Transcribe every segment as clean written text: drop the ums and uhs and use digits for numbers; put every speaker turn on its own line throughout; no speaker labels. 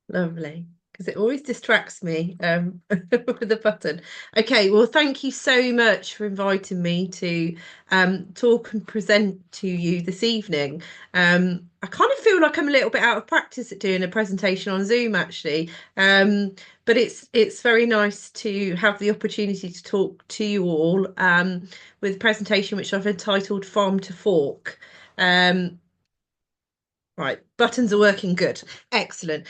Lovely. Because it always distracts me with the button. Okay, well, thank you so much for inviting me to talk and present to you this evening. I kind of feel like I'm a little bit out of practice at doing a presentation on Zoom, actually. But it's very nice to have the opportunity to talk to you all with a presentation which I've entitled Farm to Fork. Um, Right, buttons are working good. Excellent.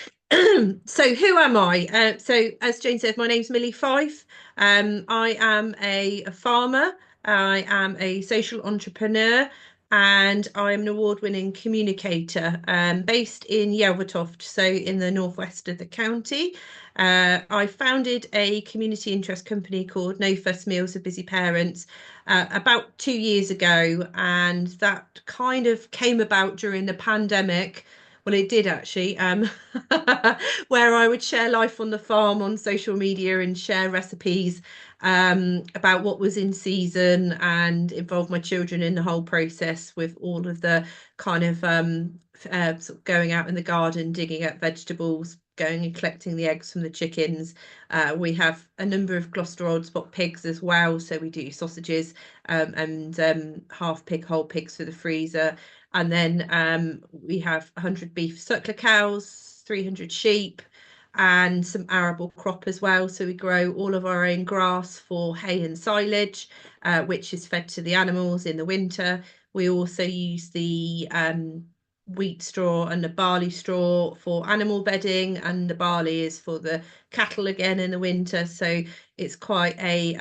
So, who am I? So, as Jane said, my name's Millie Fyfe. I am a farmer. I am a social entrepreneur, and I'm an award-winning communicator based in Yelvertoft, so in the northwest of the county. I founded a community interest company called No Fuss Meals for Busy Parents about 2 years ago, and that kind of came about during the pandemic. Well, it did actually, where I would share life on the farm on social media and share recipes about what was in season and involve my children in the whole process with all of the kind of sort of going out in the garden, digging up vegetables, going and collecting the eggs from the chickens. We have a number of Gloucester old spot pigs as well, so we do sausages and half pig, whole pigs for the freezer. And then we have 100 beef suckler cows, 300 sheep, and some arable crop as well. So we grow all of our own grass for hay and silage, which is fed to the animals in the winter. We also use the wheat straw and the barley straw for animal bedding, and the barley is for the cattle again in the winter. So it's quite a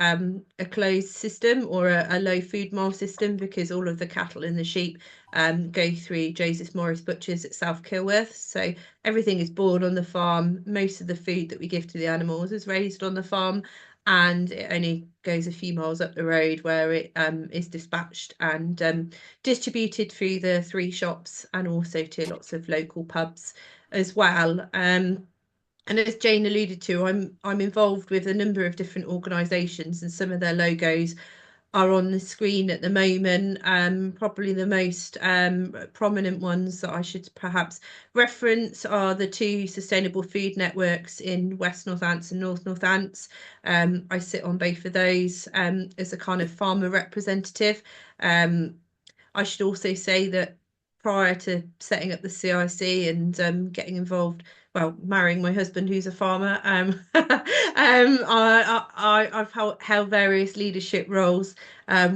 closed system or a low food mile system because all of the cattle and the sheep go through Joseph Morris Butchers at South Kilworth. So everything is born on the farm. Most of the food that we give to the animals is raised on the farm, and it only goes a few miles up the road where it is dispatched and distributed through the three shops and also to lots of local pubs as well. And as Jane alluded to, I'm involved with a number of different organisations, and some of their logos are on the screen at the moment. Probably the most prominent ones that I should perhaps reference are the two sustainable food networks in West Northants and North Northants. I sit on both of those as a kind of farmer representative. Um, I should also say that prior to setting up the CIC and getting involved, well, marrying my husband who's a farmer, I've held various leadership roles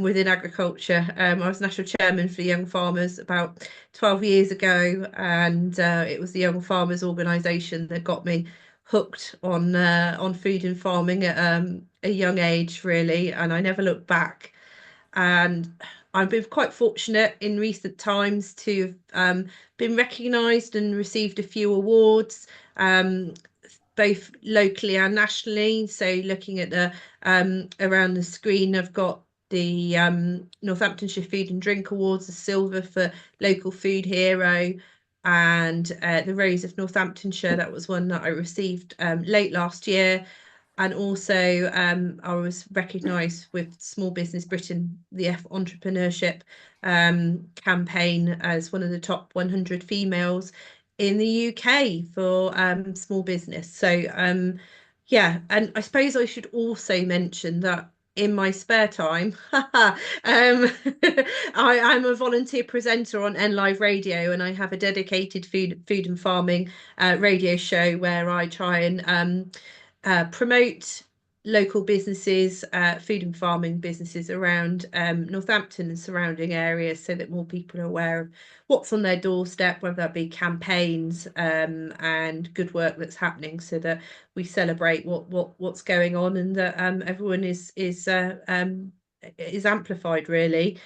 within agriculture. I was national chairman for Young Farmers about 12 years ago, and it was the Young Farmers organisation that got me hooked on food and farming at a young age, really, and I never looked back. And I've been quite fortunate in recent times to have been recognised and received a few awards, both locally and nationally. So looking at the around the screen, I've got the Northamptonshire Food and Drink Awards, the silver for local food hero, and the Rose of Northamptonshire. That was one that I received late last year. And also, I was recognised with Small Business Britain, the F Entrepreneurship campaign, as one of the top 100 females in the UK for small business. So, yeah, and I suppose I should also mention that in my spare time, I'm a volunteer presenter on N Live Radio, and I have a dedicated food and farming radio show where I try and promote local businesses, food and farming businesses around Northampton and surrounding areas so that more people are aware of what's on their doorstep, whether that be campaigns and good work that's happening, so that we celebrate what's going on and that everyone is amplified really.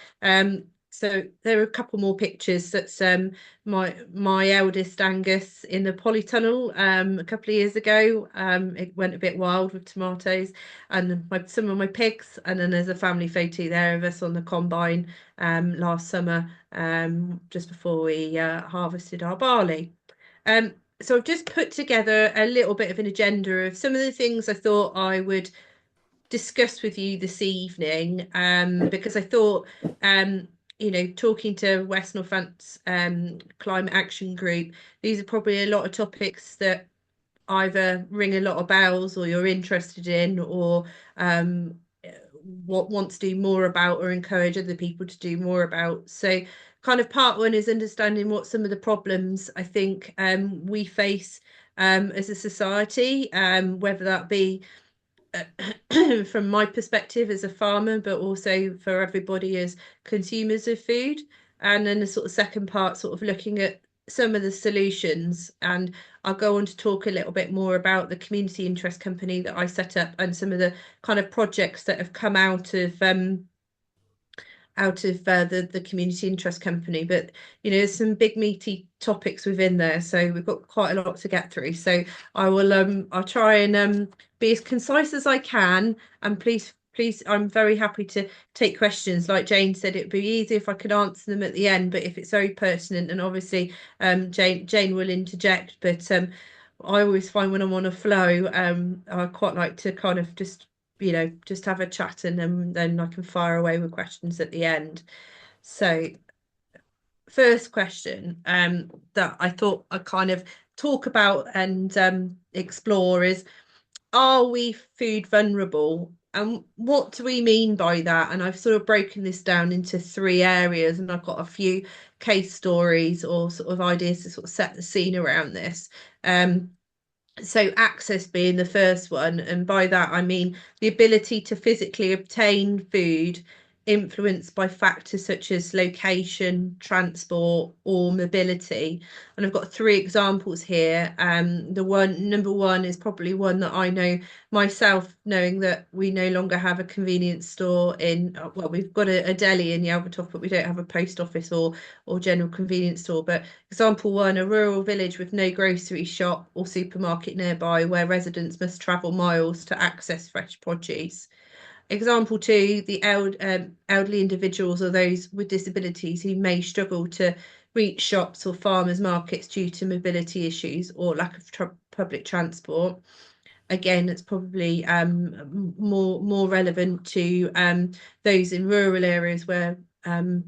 So there are a couple more pictures. That's my eldest Angus in the polytunnel a couple of years ago. It went a bit wild with tomatoes, and some of my pigs. And then there's a family photo there of us on the combine last summer, just before we harvested our barley. So I've just put together a little bit of an agenda of some of the things I thought I would discuss with you this evening, because I thought, talking to West Northants Climate Action Group, these are probably a lot of topics that either ring a lot of bells or you're interested in, or um, what want to do more about or encourage other people to do more about. So kind of part one is understanding what some of the problems I think we face as a society, whether that be from my perspective as a farmer, but also for everybody as consumers of food. And then the sort of second part, sort of looking at some of the solutions. And I'll go on to talk a little bit more about the community interest company that I set up and some of the kind of projects that have come out of the community interest company. But there's some big meaty topics within there, so we've got quite a lot to get through. So I'll try and be as concise as I can, and please, I'm very happy to take questions. Like Jane said, it'd be easy if I could answer them at the end, but if it's very pertinent, and obviously Jane will interject. But I always find when I'm on a flow, I quite like to kind of just have a chat, and then I can fire away with questions at the end. So first question that I thought I'd kind of talk about and explore is, are we food vulnerable? And what do we mean by that? And I've sort of broken this down into three areas, and I've got a few case stories or sort of ideas to sort of set the scene around this. So access being the first one, and by that I mean the ability to physically obtain food influenced by factors such as location, transport, or mobility. And I've got three examples here. Number one is probably one that I know myself, knowing that we no longer have a convenience store in, well, we've got a deli in Yalvatov, but we don't have a post office or general convenience store. But example one, a rural village with no grocery shop or supermarket nearby, where residents must travel miles to access fresh produce. Example two, the elderly individuals or those with disabilities who may struggle to reach shops or farmers markets due to mobility issues or lack of public transport. Again, it's probably more relevant to those in rural areas where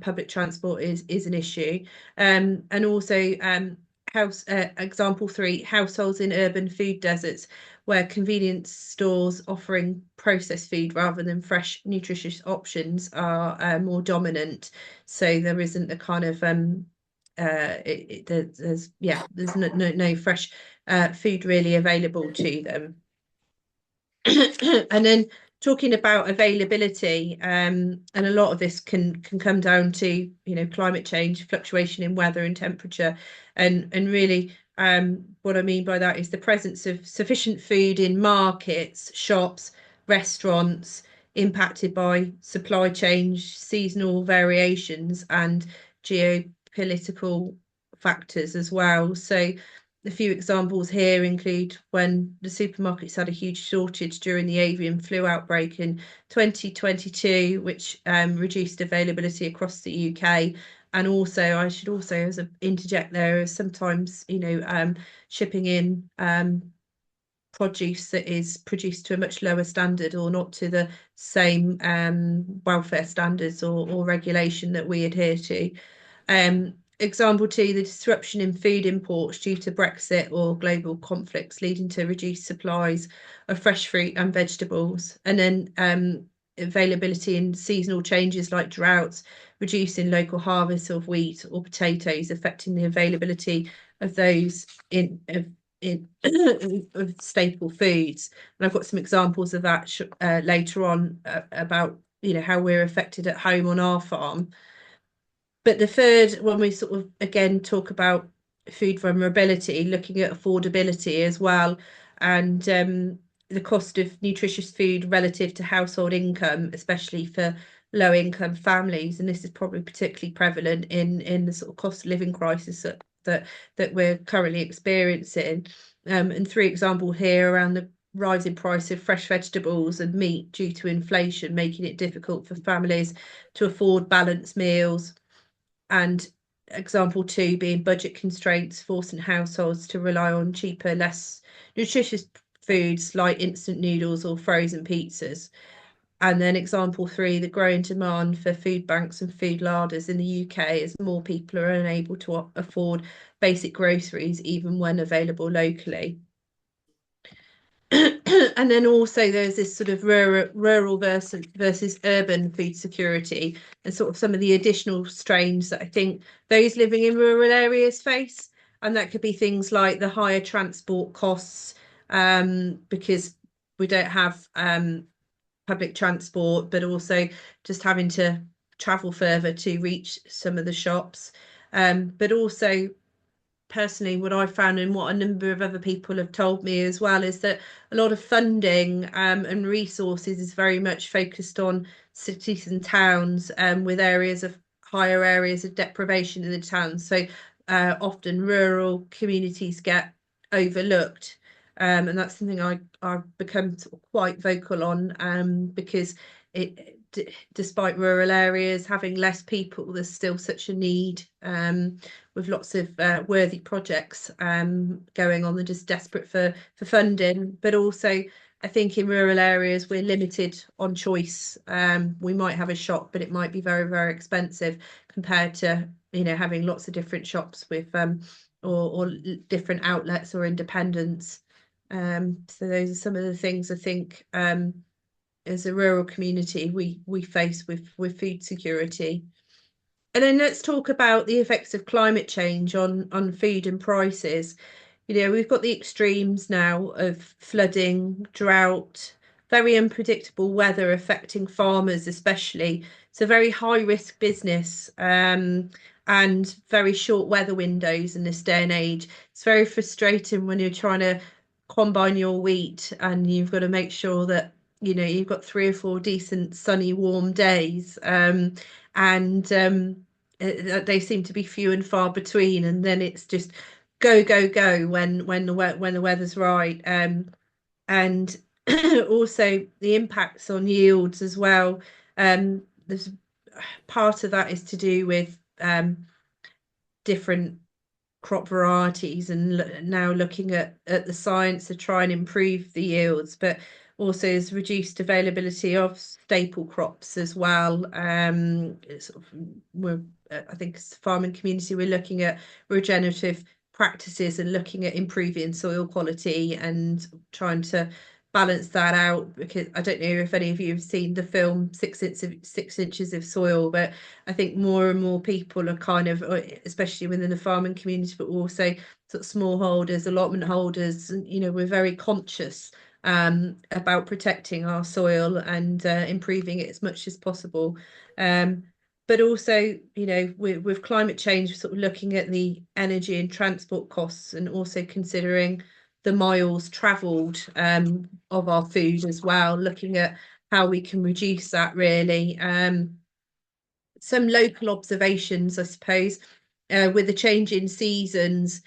public transport is an issue. And also example three, households in urban food deserts, where convenience stores offering processed food rather than fresh, nutritious options are more dominant. So there isn't a kind of there's no fresh food really available to them. And then talking about availability, and a lot of this can come down to climate change, fluctuation in weather and temperature, and really what I mean by that is the presence of sufficient food in markets, shops, restaurants, impacted by supply chain, seasonal variations, and geopolitical factors as well. So a few examples here include when the supermarkets had a huge shortage during the avian flu outbreak in 2022, which reduced availability across the UK. And also, I should also as a interject there, is sometimes shipping in produce that is produced to a much lower standard or not to the same welfare standards or regulation that we adhere to. Example two, the disruption in food imports due to Brexit or global conflicts, leading to reduced supplies of fresh fruit and vegetables. And then availability in seasonal changes like droughts, reducing local harvests of wheat or potatoes, affecting the availability of those in of staple foods. And I've got some examples of that later on about how we're affected at home on our farm. But the third, when we sort of again talk about food vulnerability, looking at affordability as well, and the cost of nutritious food relative to household income, especially for low income families. And this is probably particularly prevalent in the sort of cost of living crisis that we're currently experiencing. And three examples here around the rising price of fresh vegetables and meat due to inflation, making it difficult for families to afford balanced meals. And example two being budget constraints, forcing households to rely on cheaper, less nutritious foods like instant noodles or frozen pizzas. And then example three, the growing demand for food banks and food larders in the UK as more people are unable to afford basic groceries even when available locally. And then also there's this sort of rural versus urban food security, and sort of some of the additional strains that I think those living in rural areas face. And that could be things like the higher transport costs, because we don't have public transport, but also just having to travel further to reach some of the shops. But also personally, what I've found and what a number of other people have told me as well is that a lot of funding and resources is very much focused on cities and towns, with areas of higher areas of deprivation in the towns. So often rural communities get overlooked. And that's something I've become sort of quite vocal on, because despite rural areas having less people, there's still such a need, with lots of worthy projects going on. They're just desperate for funding, but also I think in rural areas we're limited on choice. We might have a shop, but it might be very, very expensive compared to, having lots of different shops with or different outlets or independents. So those are some of the things I think, as a rural community we face with food security. And then let's talk about the effects of climate change on food and prices. We've got the extremes now of flooding, drought, very unpredictable weather affecting farmers, especially. It's a very high risk business, and very short weather windows in this day and age. It's very frustrating when you're trying to combine your wheat and you've got to make sure that you've got 3 or 4 decent sunny warm days, and they seem to be few and far between, and then it's just go go go when the weather's right, and also the impacts on yields as well. There's part of that is to do with different crop varieties, and now looking at the science to try and improve the yields, but also has reduced availability of staple crops as well. Sort of, I think as a farming community, we're looking at regenerative practices and looking at improving soil quality and trying to balance that out, because I don't know if any of you have seen the film 6 Inches of Soil, but I think more and more people are kind of, especially within the farming community, but also sort of smallholders, allotment holders, we're very conscious about protecting our soil and improving it as much as possible. But also, with climate change, we're sort of looking at the energy and transport costs, and also considering the miles travelled of our food as well, looking at how we can reduce that really. Some local observations, I suppose, with the change in seasons,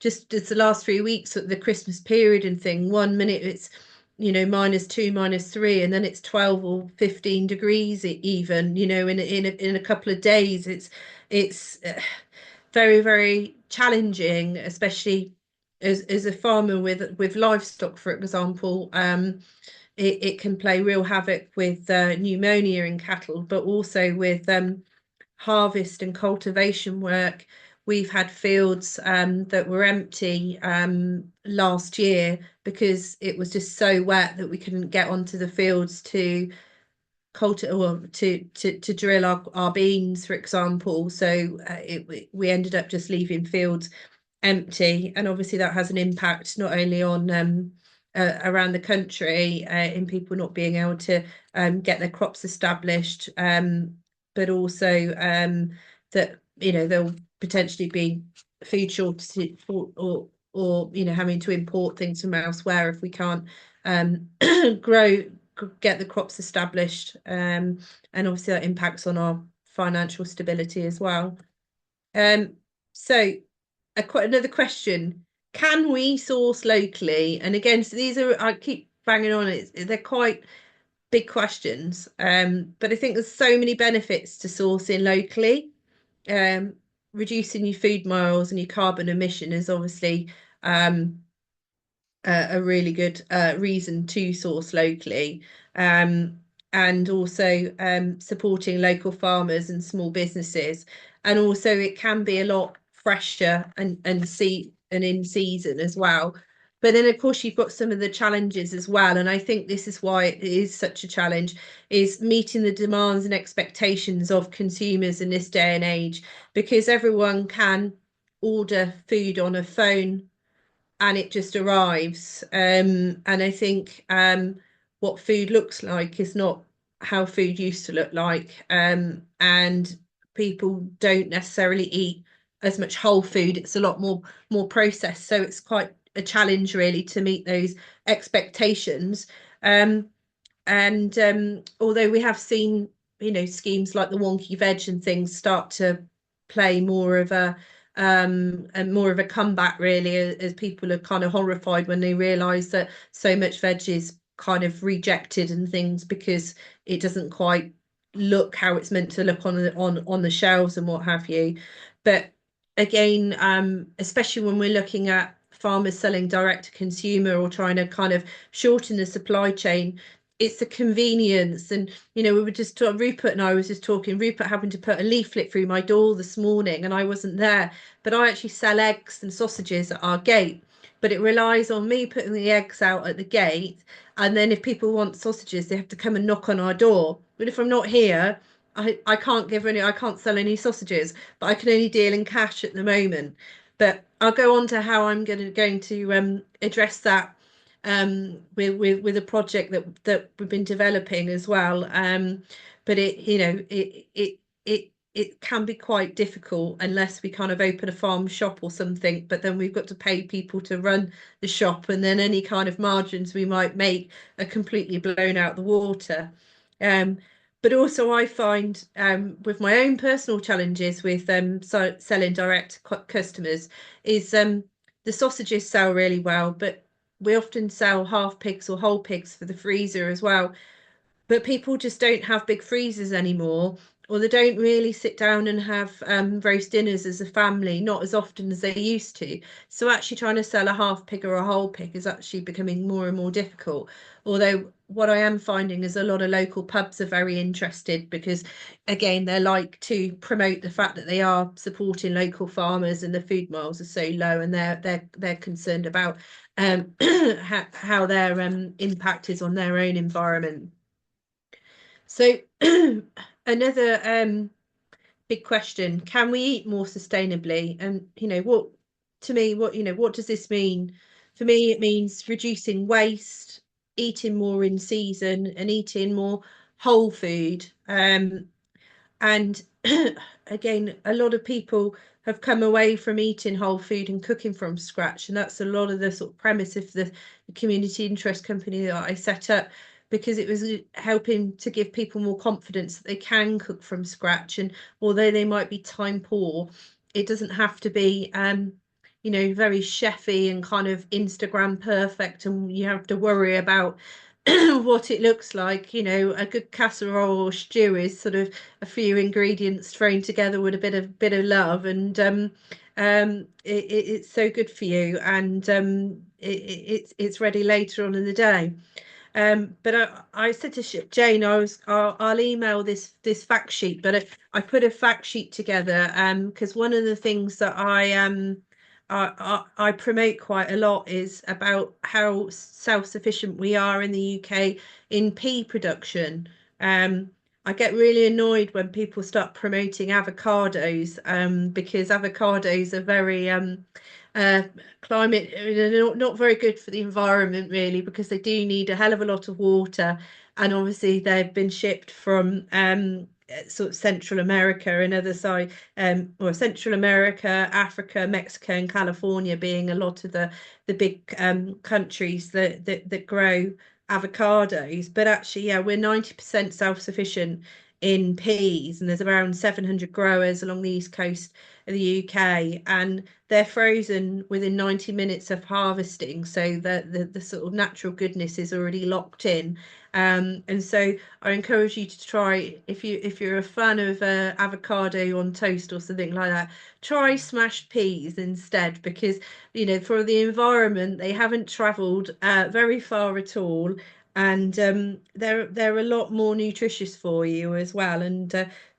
just as the last 3 weeks of the Christmas period and thing, 1 minute it's, -2, -3, and then it's 12 or 15 degrees even, in a couple of days. It's very, very challenging, especially as a farmer with livestock, for example. It can play real havoc with pneumonia in cattle, but also with harvest and cultivation work. We've had fields that were empty last year because it was just so wet that we couldn't get onto the fields to to drill our beans, for example. So we ended up just leaving fields empty, and obviously that has an impact not only on around the country, in people not being able to get their crops established, but also that there'll potentially be food shortage, or having to import things from elsewhere if we can't grow get the crops established, and obviously that impacts on our financial stability as well. So quite another question: can we source locally? And again, so these are, I keep banging on it, they're quite big questions, but I think there's so many benefits to sourcing locally. Reducing your food miles and your carbon emission is obviously a really good reason to source locally, and also supporting local farmers and small businesses. And also it can be a lot fresher and in season as well. But then, of course, you've got some of the challenges as well. And I think this is why it is such a challenge, is meeting the demands and expectations of consumers in this day and age, because everyone can order food on a phone and it just arrives. And I think what food looks like is not how food used to look like. And people don't necessarily eat as much whole food. It's a lot more processed. So it's quite a challenge really to meet those expectations. Um, and although we have seen, schemes like the wonky veg and things start to play more of a comeback really, as people are kind of horrified when they realise that so much veg is kind of rejected and things because it doesn't quite look how it's meant to look on the shelves and what have you. But again, especially when we're looking at farmers selling direct to consumer or trying to kind of shorten the supply chain, it's the convenience. And we were just talking, Rupert and I was just talking, Rupert happened to put a leaflet through my door this morning and I wasn't there, but I actually sell eggs and sausages at our gate, but it relies on me putting the eggs out at the gate, and then if people want sausages they have to come and knock on our door. But if I'm not here, I can't I can't sell any sausages, but I can only deal in cash at the moment. But I'll go on to how I'm going to address that with a project that we've been developing as well. But it can be quite difficult unless we kind of open a farm shop or something. But then we've got to pay people to run the shop, and then any kind of margins we might make are completely blown out the water. Um, but also I find with my own personal challenges with selling direct customers is the sausages sell really well, but we often sell half pigs or whole pigs for the freezer as well. But people just don't have big freezers anymore, or they don't really sit down and have roast dinners as a family, not as often as they used to. So actually trying to sell a half pig or a whole pig is actually becoming more and more difficult. Although what I am finding is a lot of local pubs are very interested because, again, they like to promote the fact that they are supporting local farmers and the food miles are so low, and they're concerned about how their impact is on their own environment. So another big question, can we eat more sustainably? And what to me, what does this mean? For me, it means reducing waste, eating more in season, and eating more whole food. And again, a lot of people have come away from eating whole food and cooking from scratch. And that's a lot of the sort of premise of the community interest company that I set up, because it was helping to give people more confidence that they can cook from scratch. And although they might be time poor, it doesn't have to be very chefy and kind of Instagram perfect, and you have to worry about what it looks like. A good casserole or stew is sort of a few ingredients thrown together with a bit of love, and it's so good for you, and it's ready later on in the day. But I said to Jane, I'll email this fact sheet, but I put a fact sheet together because one of the things that I promote quite a lot is about how self-sufficient we are in the UK in pea production. I get really annoyed when people start promoting avocados because avocados are very uh, climate, not very good for the environment really, because they do need a hell of a lot of water, and obviously they've been shipped from sort of Central America and other side, or Central America, Africa, Mexico, and California being a lot of the big countries that grow avocados. But actually, yeah, we're 90% self-sufficient in peas, and there's around 700 growers along the east coast of the UK, and they're frozen within 90 minutes of harvesting, so the sort of natural goodness is already locked in. And so I encourage you to try, if you're a fan of avocado on toast or something like that, try smashed peas instead, because for the environment they haven't travelled very far at all, and they're a lot more nutritious for you as well. And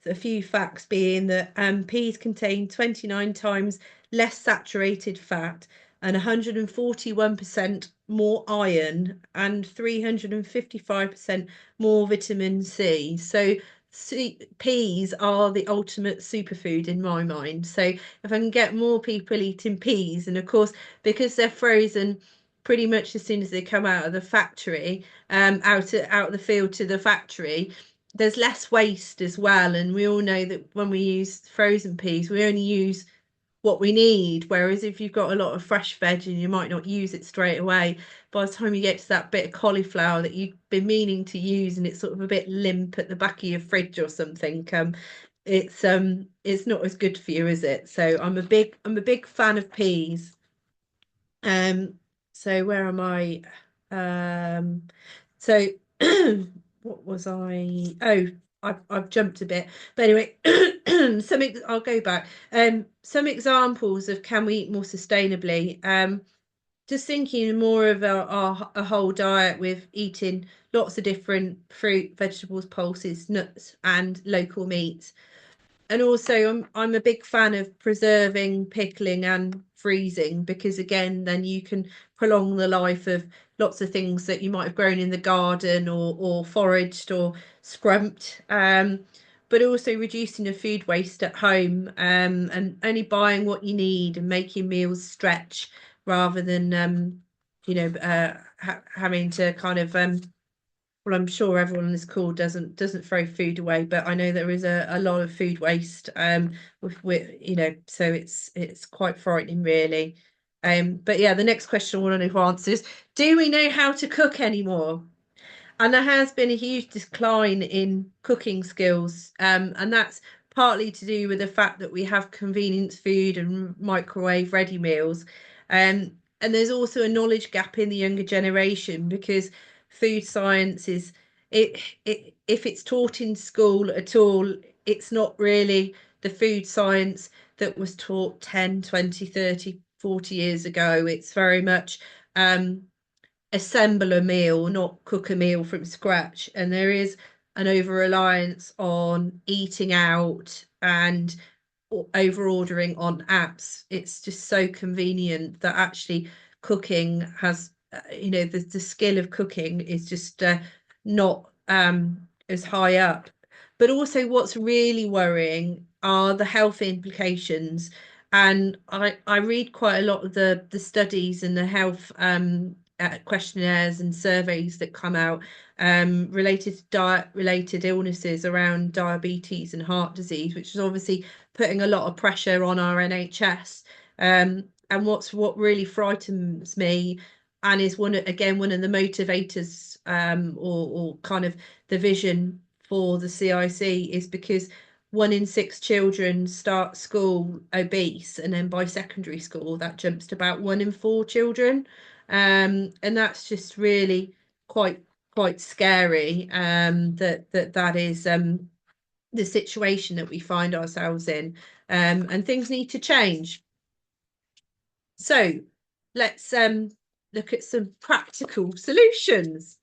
a few facts being that peas contain 29 times less saturated fat, and 141% more iron and 355% more vitamin C. So peas are the ultimate superfood in my mind. So if I can get more people eating peas, and of course, because they're frozen pretty much as soon as they come out of the factory, out of the field to the factory, there's less waste as well. And we all know that when we use frozen peas, we only use what we need. Whereas if you've got a lot of fresh veg and you might not use it straight away, by the time you get to that bit of cauliflower that you've been meaning to use and it's sort of a bit limp at the back of your fridge or something, it's not as good for you, is it? So I'm a big fan of peas. Um, so where am I? So what was I? Oh, I've jumped a bit. But anyway, I'll go back. Some examples of can we eat more sustainably? Just thinking more of a whole diet with eating lots of different fruit, vegetables, pulses, nuts, and local meats. And also, I'm a big fan of preserving, pickling, and freezing because again, then you can prolong the life of lots of things that you might have grown in the garden or foraged or scrumped. But also reducing the food waste at home, and only buying what you need and making meals stretch rather than having to kind of well, I'm sure everyone on this call doesn't throw food away, but I know there is a lot of food waste. With so it's quite frightening, really. But yeah, the next question I want to know who answers: do we know how to cook anymore? And there has been a huge decline in cooking skills, and that's partly to do with the fact that we have convenience food and microwave ready meals. And there's also a knowledge gap in the younger generation because food science is if it's taught in school at all, it's not really the food science that was taught 10, 20, 30, 40 years ago. It's very much assemble a meal, not cook a meal from scratch. And there is an over reliance on eating out and over ordering on apps. It's just so convenient that actually cooking has, the skill of cooking is just not as high up. But also, what's really worrying are the health implications. And I read quite a lot of the studies and the health questionnaires and surveys that come out related to diet related illnesses around diabetes and heart disease, which is obviously putting a lot of pressure on our NHS. And what really frightens me and is one of the motivators or kind of the vision for the CIC is because 1 in 6 children start school obese, and then by secondary school that jumps to about 1 in 4 children. And that's just really quite scary, that is the situation that we find ourselves in, and things need to change. So let's look at some practical solutions.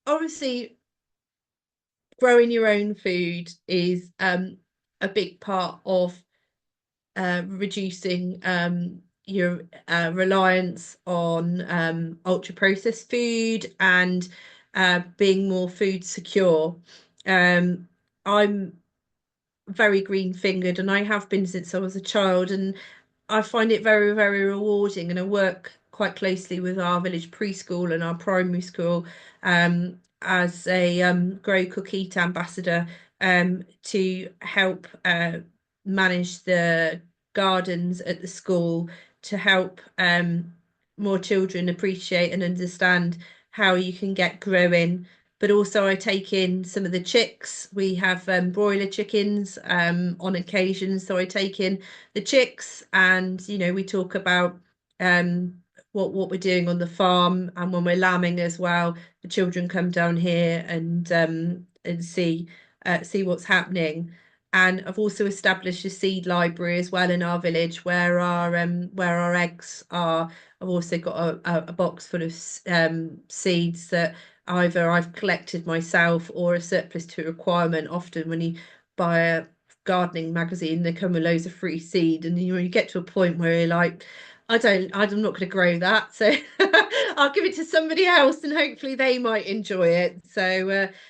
Obviously, growing your own food is a big part of reducing your reliance on ultra processed food and being more food secure. I'm very green fingered, and I have been since I was a child, and I find it very, very rewarding. And I work quite closely with our village preschool and our primary school as a Grow Cook Eat ambassador, to help manage the gardens at the school to help more children appreciate and understand how you can get growing. But also, I take in some of the chicks. We have broiler chickens on occasion, so I take in the chicks, and we talk about what we're doing on the farm, and when we're lambing as well, the children come down here and see what's happening. And I've also established a seed library as well in our village where our eggs are. I've also got a box full of seeds that either I've collected myself or a surplus to requirement. Often when you buy a gardening magazine, they come with loads of free seed, and you get to a point where you're like, I'm not going to grow that. So I'll give it to somebody else and hopefully they might enjoy it. It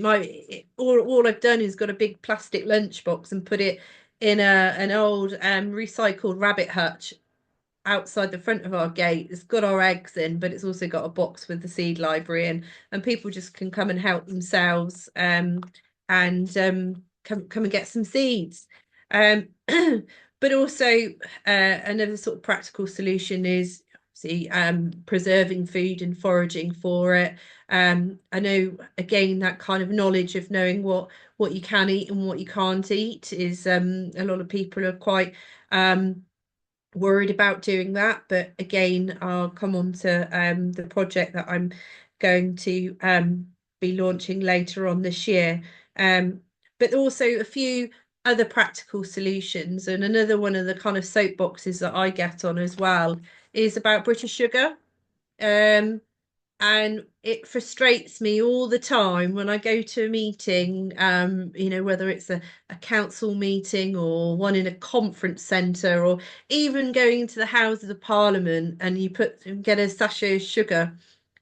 might, all I've done is got a big plastic lunchbox and put it in an old recycled rabbit hutch outside the front of our gate. It's got our eggs in, but it's also got a box with the seed library in, and people just can come and help themselves and come and get some seeds. Um, but also another sort of practical solution is see preserving food and foraging for it. I know again that kind of knowledge of knowing what you can eat and what you can't eat is a lot of people are quite worried about doing that. But again, I'll come on to the project that I'm going to be launching later on this year. Um, but also a few other practical solutions. And another one of the kind of soapboxes that I get on as well is about British sugar. Um, and it frustrates me all the time when I go to a meeting, whether it's a council meeting or one in a conference centre or even going to the Houses of Parliament and you get a sachet of sugar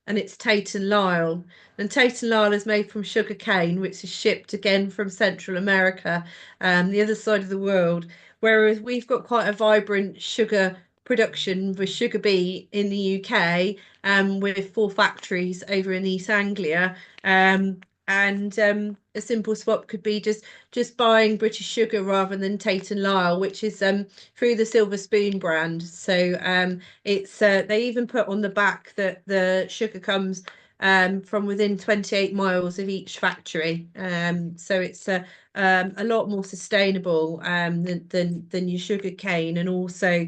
and it's Tate and Lyle. And Tate and Lyle is made from sugar cane, which is shipped again from Central America, the other side of the world. Whereas we've got quite a vibrant sugar production with sugar beet in the UK, with 4 factories over in East Anglia. And a simple swap could be just buying British sugar rather than Tate and Lyle, which is through the Silver Spoon brand. So it's they even put on the back that the sugar comes from within 28 miles of each factory. So it's a lot more sustainable than your sugar cane, and also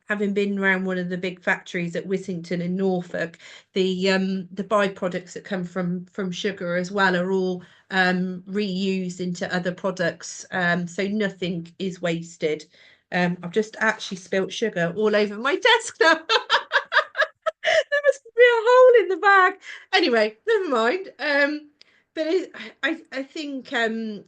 having been around one of the big factories at Whittington in Norfolk, the byproducts that come from sugar as well are all reused into other products. So nothing is wasted. I've just actually spilt sugar all over my desk now. There must be a hole in the bag. Anyway, never mind. But I think a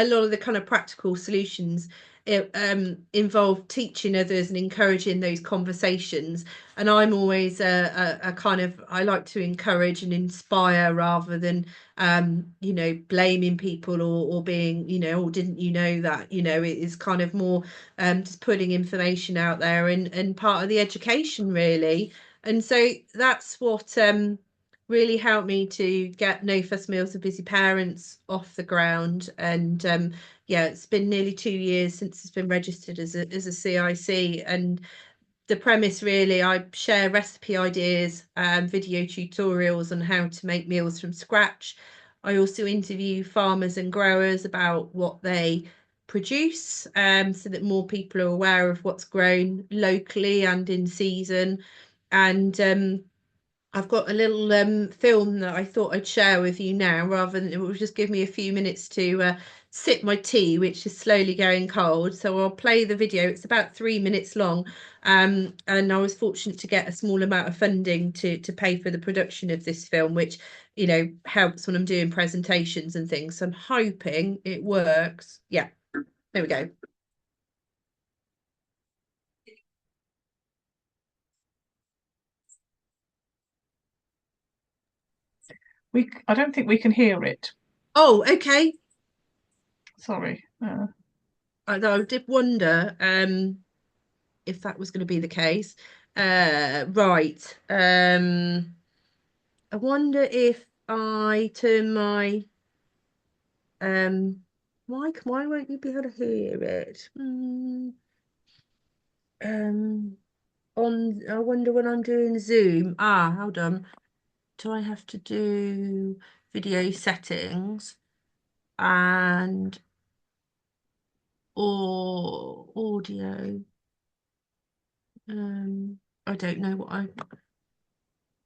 lot of the kind of practical solutions involve teaching others and encouraging those conversations. And I'm always a kind of, I like to encourage and inspire rather than, blaming people or being, or didn't you know that? It is kind of more just putting information out there and part of the education, really. And so that's what really helped me to get No Fuss Meals for Busy Parents off the ground. And yeah, it's been nearly 2 years since it's been registered as a CIC. And the premise really, I share recipe ideas, video tutorials on how to make meals from scratch. I also interview farmers and growers about what they produce, so that more people are aware of what's grown locally and in season. And I've got a little film that I thought I'd share with you now, rather than it will just give me a few minutes to sip my tea, which is slowly going cold. So I'll play the video. It's about 3 minutes long, and I was fortunate to get a small amount of funding to pay for the production of this film, which helps when I'm doing presentations and things. So I'm hoping it works. Yeah, there we go.
I don't think we can hear it.
Oh, okay.
Sorry.
I did wonder. If that was going to be the case. Right. I wonder if I turn my mic. Why won't you be able to hear it? Um, I wonder when I'm doing Zoom. Hold on. Do I have to do video settings and or audio? Um, I don't know what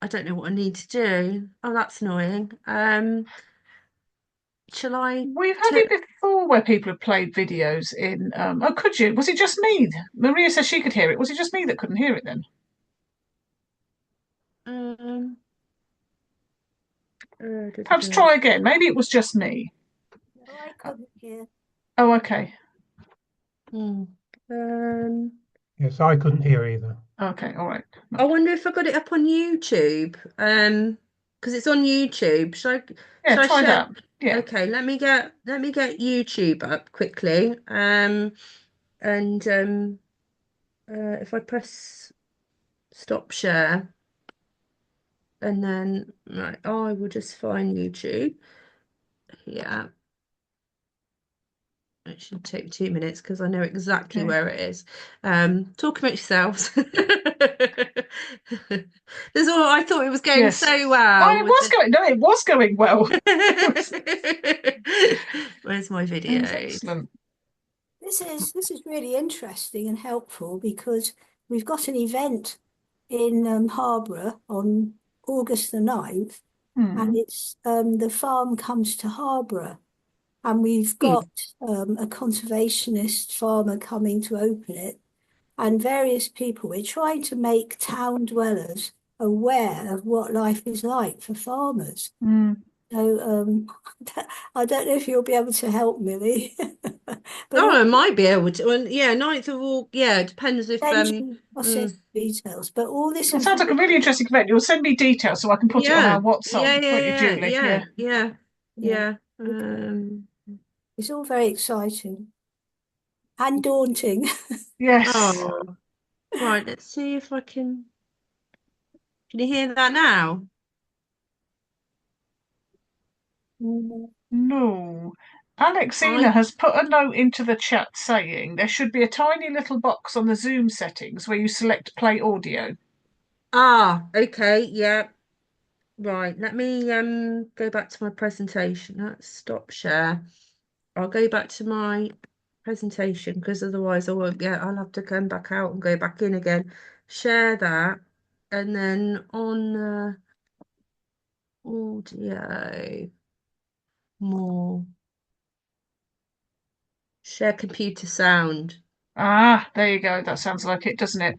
I don't know what I need to do. Oh, that's annoying. Shall I
We've had
t
it before where people have played videos in. Oh, could you? Was it just me? Maria says she could hear it. Was it just me that couldn't hear it then?
um da,
Perhaps
da.
try again. Maybe it was just me.
No, I couldn't hear.
Oh, okay.
Hmm. Um,
Yes, I couldn't hear either.
Okay, all right.
I wonder if I got it up on YouTube. Because it's on YouTube.
Yeah,
Should I
try
share?
that. Yeah.
Okay, let me get YouTube up quickly. And if I press stop share, and then right, I will just find YouTube. Yeah, it should take 2 minutes because I know exactly
Okay.
where it is. Talk about yourselves. There's all I thought it was going
Yes.
so
Oh,
well
it
with
was
the
going. No, it was going well.
Where's my
It was
videos?
excellent.
This is really interesting and helpful because we've got an event in Harborough on August the 9th, and
Hmm.
it's the farm comes to Harborough, and we've
Hmm.
got a conservationist farmer coming to open it, and various people. We're trying to make town dwellers aware of what life is like for farmers.
Hmm.
So I don't know if you'll be able to help, Millie, but
Oh,
all
I might be able to. Well, yeah, 9th of all. Yeah, it depends if
I'll send
mm,
you details, but all this
It sounds like a
information,
really interesting event. You'll send me details so I can put it on
yeah,
our
yeah,
WhatsApp, won't you,
yeah,
Julie?
yeah,
Yeah.
yeah,
yeah,
yeah.
okay. It's all very exciting and daunting.
Yes.
Oh, right. Let's see if I can. Can you hear that now?
No. Alexina
I
has put a note into the chat saying there should be a tiny little box on the Zoom settings where you select play audio.
okay, yeah. Right. Let me go back to my presentation. Let's stop share. I'll go back to my presentation because otherwise I won't get. I'll have to come back out and go back in again. Share that, and then on audio more. Share computer sound.
Ah, there you go. That sounds like it, doesn't it?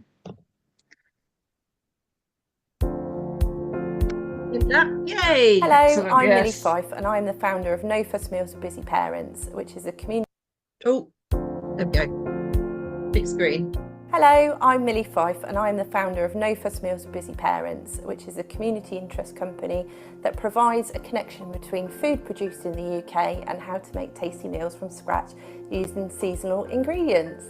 Did that? Yay!
Hello,
Excellent.
I'm Millie
Yes.
Fyfe and I'm the founder of No Fuss Meals for Busy Parents, which is a community.
Oh, there we go. Big screen.
Hello, I'm Millie Fyfe and I'm the founder of No Fuss Meals for Busy Parents, which is a community interest company that provides a connection between food produced in the UK and how to make tasty meals from scratch using seasonal ingredients.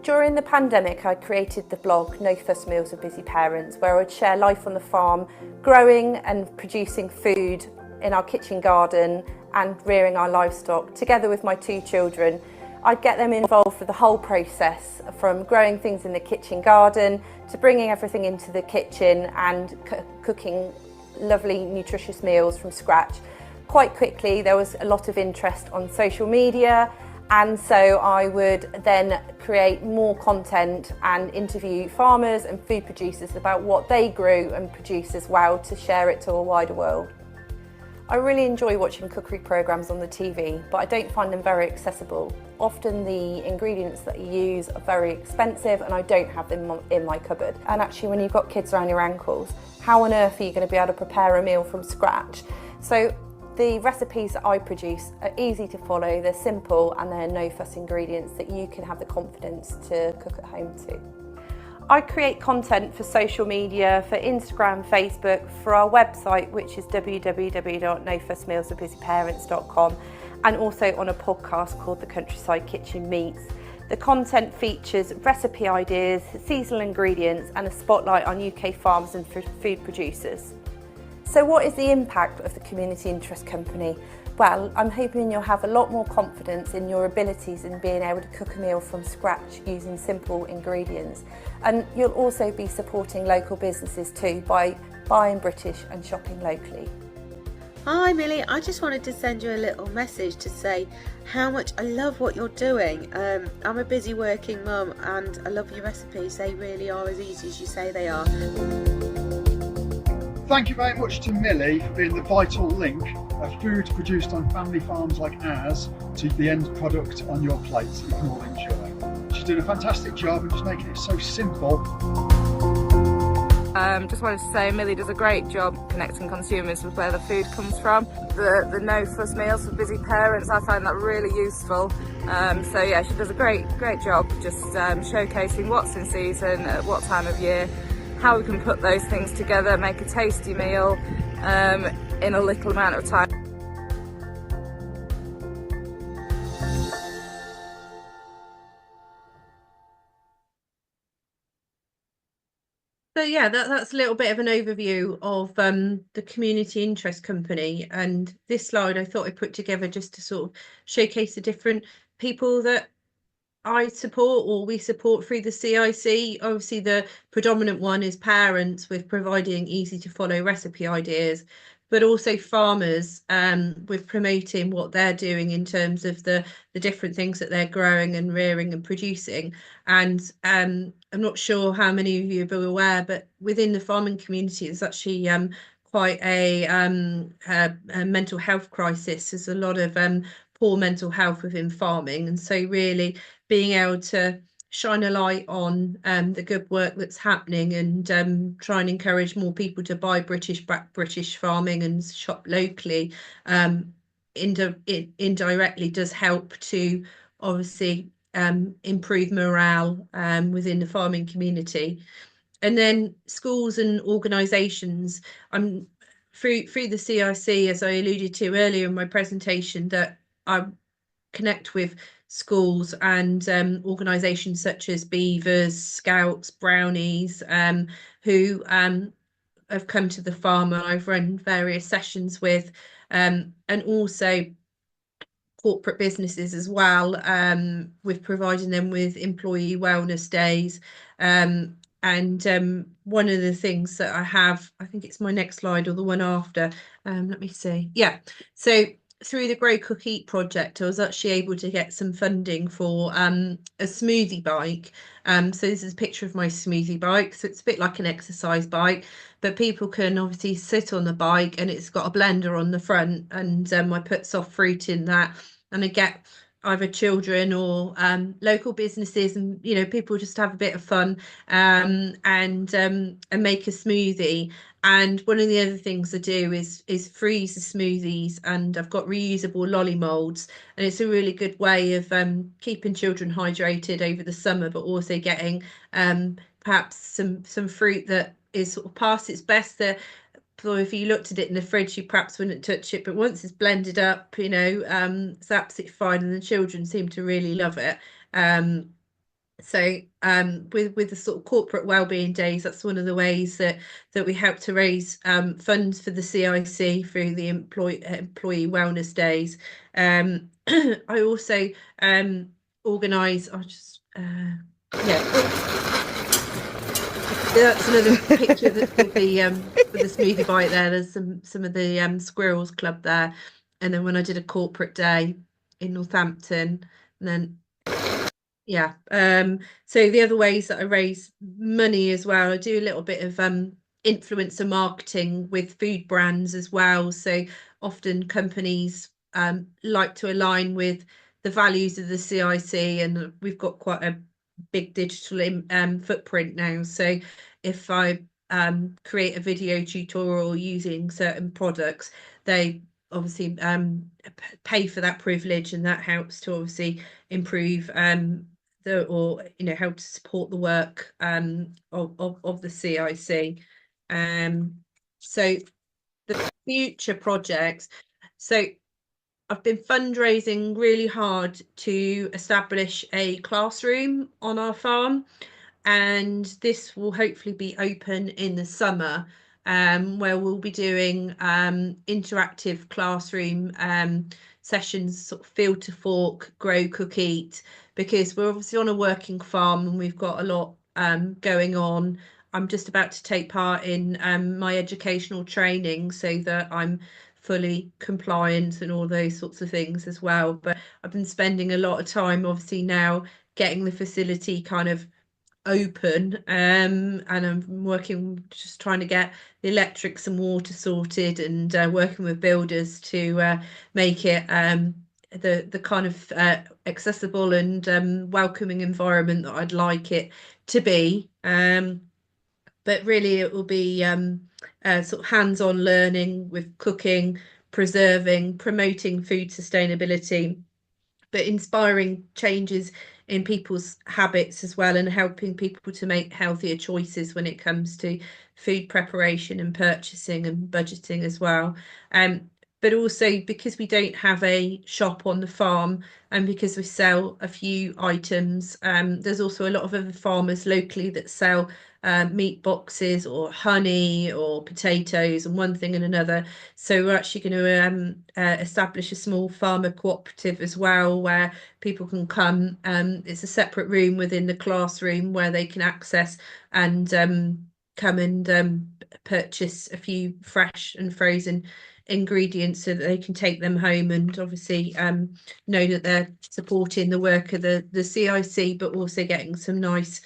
During the pandemic, I created the blog No Fuss Meals for Busy Parents, where I'd share life on the farm, growing and producing food in our kitchen garden and rearing our livestock, together with my 2 children. I'd get them involved with the whole process, from growing things in the kitchen garden to bringing everything into the kitchen and cooking lovely, nutritious meals from scratch. Quite quickly, there was a lot of interest on social media, and so I would then create more content and interview farmers and food producers about what they grew and produced as well, to share it to a wider world. I really enjoy watching cookery programmes on the TV, but I don't find them very accessible. Often the ingredients that you use are very expensive and I don't have them in my cupboard. And actually, when you've got kids around your ankles, how on earth are you going to be able to prepare a meal from scratch? So the recipes that I produce are easy to follow, they're simple, and they're no fuss ingredients that you can have the confidence to cook at home too. I create content for social media, for Instagram, Facebook, for our website, which is www.nofussmealsforbusyparents.com, and also on a podcast called The Countryside Kitchen Meets. The content features recipe ideas, seasonal ingredients, and a spotlight on UK farmers and food producers. So what is the impact of the Community Interest Company? Well, I'm hoping you'll have a lot more confidence in your abilities in being able to cook a meal from scratch using simple ingredients. And you'll also be supporting local businesses too by buying British and shopping locally.
Hi Millie, I just wanted to send you a little message to say how much I love what you're doing. I'm a busy working mum and I love your recipes. They really are as easy as you say they are.
Thank you very much to Millie for being the vital link of food produced on family farms like ours to the end product on your plate that you can all enjoy. She's doing a fantastic job and just making it so simple.
Just wanted to say Millie does a great job connecting consumers with where the food comes from. The no fuss meals for busy parents, I find that really useful. So yeah, she does a great job just showcasing what's in season at what time of year, how we can put those things together, make a tasty meal in a little amount of time.
So yeah, that's a little bit of an overview of the Community Interest Company. And this slide I thought I put together just to sort of showcase the different people that I support or we support through the CIC. Obviously, the predominant one is parents with providing easy to follow recipe ideas, but also farmers with promoting what they're doing in terms of the different things that they're growing and rearing and producing. And I'm not sure how many of you are aware, but within the farming community, there's actually quite a mental health crisis. There's a lot of poor mental health within farming, and so really being able to shine a light on the good work that's happening and try and encourage more people to buy British farming and shop locally indirectly does help to obviously improve morale within the farming community. And then schools and organisations, I'm through the CIC, as I alluded to earlier in my presentation, that I connect with schools and organisations such as Beavers, Scouts, Brownies, who have come to the farm and I've run various sessions with, and also corporate businesses as well, with providing them with employee wellness days. And one of the things that I have, I think it's my next slide or the one after, let me see. Yeah, so through the Grow Cook Eat project, I was actually able to get some funding for a smoothie bike. So this is a picture of my smoothie bike. So it's a bit like an exercise bike, but people can obviously sit on the bike and it's got a blender on the front, and I put soft fruit in that, and I get either children or local businesses and people just have a bit of fun and make a smoothie. And one of the other things I do is freeze the smoothies, and I've got reusable lolly molds, and it's a really good way of keeping children hydrated over the summer, but also getting perhaps some fruit that is sort of past its best. So if you looked at it in the fridge, you perhaps wouldn't touch it, but once it's blended up, it's absolutely fine, and the children seem to really love it. So with the sort of corporate wellbeing days, that's one of the ways that we help to raise funds for the CIC through the employee wellness days. I also organise. I just yeah. That's another picture of the smoothie bite there. There's some of the squirrels club there, and then when I did a corporate day in Northampton, and then yeah. So the other ways that I raise money as well, I do a little bit of influencer marketing with food brands as well. So often companies like to align with the values of the CIC, and we've got quite a big digital footprint now. So if I create a video tutorial using certain products, they obviously pay for that privilege, and that helps to obviously improve help to support the work of the CIC. So the future projects. So I've been fundraising really hard to establish a classroom on our farm, and this will hopefully be open in the summer, where we'll be doing interactive classroom sessions, sort of field to fork, grow, cook, eat, because we're obviously on a working farm and we've got a lot going on. I'm just about to take part in my educational training so that I'm fully compliant and all those sorts of things as well. But I've been spending a lot of time, obviously, now getting the facility kind of open, and I'm working, just trying to get the electrics and water sorted, and working with builders to make it the kind of accessible and welcoming environment that I'd like it to be. But really it will be sort of hands-on learning with cooking, preserving, promoting food sustainability, but inspiring changes in people's habits as well, and helping people to make healthier choices when it comes to food preparation and purchasing and budgeting as well. But also because we don't have a shop on the farm, and because we sell a few items, there's also a lot of other farmers locally that sell meat boxes or honey or potatoes and one thing and another. So we're actually going to establish a small farmer cooperative as well, where people can come. It's a separate room within the classroom where they can access and come and purchase a few fresh and frozen ingredients so that they can take them home, and obviously know that they're supporting the work of the CIC, but also getting some nice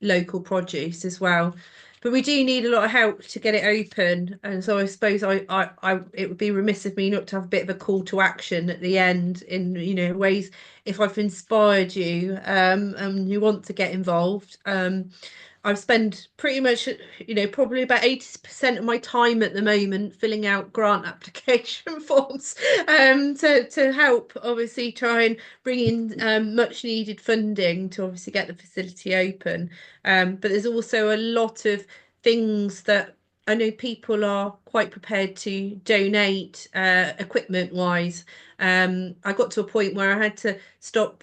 local produce as well. But we do need a lot of help to get it open, and so I suppose it would be remiss of me not to have a bit of a call to action at the end, in ways, if I've inspired you and you want to get involved. I've spent pretty much, probably about 80% of my time at the moment filling out grant application forms to help obviously try and bring in much needed funding to obviously get the facility open. But there's also a lot of things that I know people are quite prepared to donate equipment wise. I got to a point where I had to stop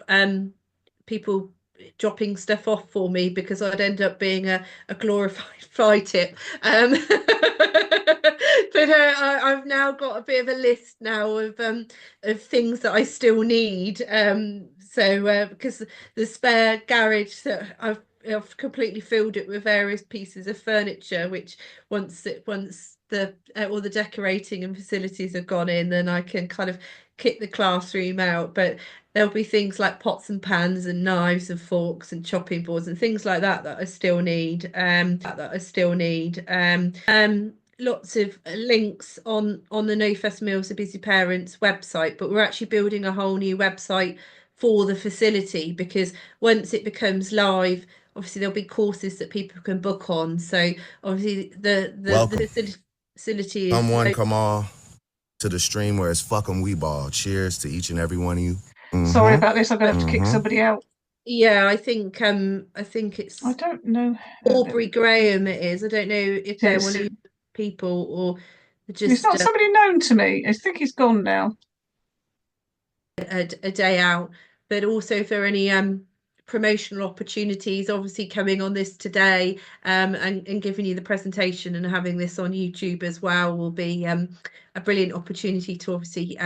people dropping stuff off for me because I'd end up being a glorified fly tip. But I've now got a bit of a list now of things that I still need. So because the spare garage that I've completely filled it with various pieces of furniture, which once the all the decorating and facilities have gone in, then I can kind of kick the classroom out. But there'll be things like pots and pans and knives and forks and chopping boards and things like that I still need. Lots of links on the No Fuss Meals for Busy Parents website, but we're actually building a whole new website for the facility, because once it becomes live, obviously there'll be courses that people can book on. So obviously the facility is
Someone come on to the stream where it's fucking we ball. Cheers to each and every one of you.
Sorry about this. I'm going to have to kick somebody out.
Yeah, I think it's
I don't know.
Aubrey Graham it is. I don't know if they're one of your people or just
it's not somebody known to me. I think he's gone now.
A day out. But also if there are any promotional opportunities, obviously coming on this today and giving you the presentation and having this on YouTube as well will be a brilliant opportunity to obviously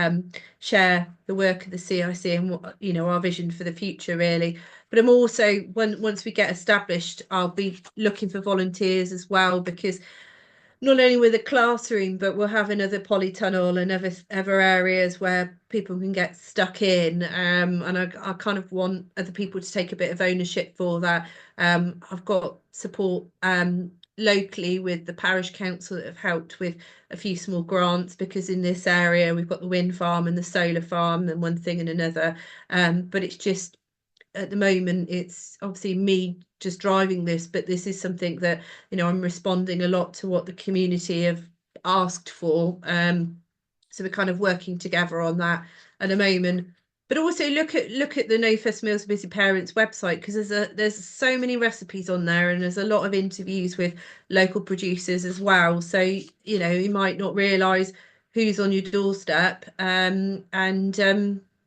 share the work of the CIC and what our vision for the future really. But I'm also, once we get established, I'll be looking for volunteers as well, because not only with a classroom, but we'll have another polytunnel and other areas where people can get stuck in. And I kind of want other people to take a bit of ownership for that. I've got support locally with the parish council that have helped with a few small grants, because in this area we've got the wind farm and the solar farm and one thing and another. But it's just, at the moment, it's obviously me just driving this, but this is something that I'm responding a lot to what the community have asked for. So we're kind of working together on that at the moment. But also look at the No Fuss Meals for Busy Parents website, because there's so many recipes on there, and there's a lot of interviews with local producers as well. So you might not realise who's on your doorstep, and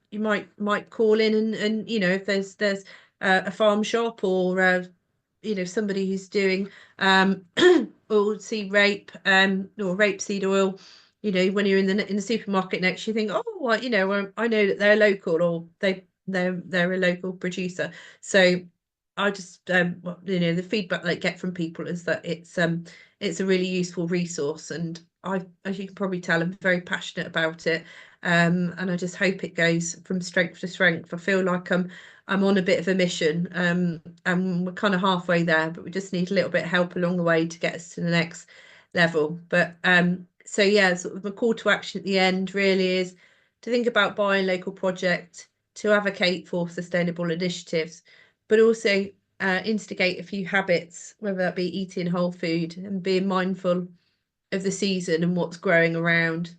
you might call in and if there's a farm shop or somebody who's doing oilseed rape or rapeseed oil, when you're in the supermarket next, you think, oh, well, I know that they're local, or they're a local producer. So I just the feedback that I get from people is that it's a really useful resource, and as you can probably tell, I'm very passionate about it. And I just hope it goes from strength to strength. I feel like I'm on a bit of a mission, and we're kind of halfway there, but we just need a little bit of help along the way to get us to the next level. But so yeah, sort of a call to action at the end really is to think about buying local project, to advocate for sustainable initiatives, but also instigate a few habits, whether that be eating whole food and being mindful of the season and what's growing around.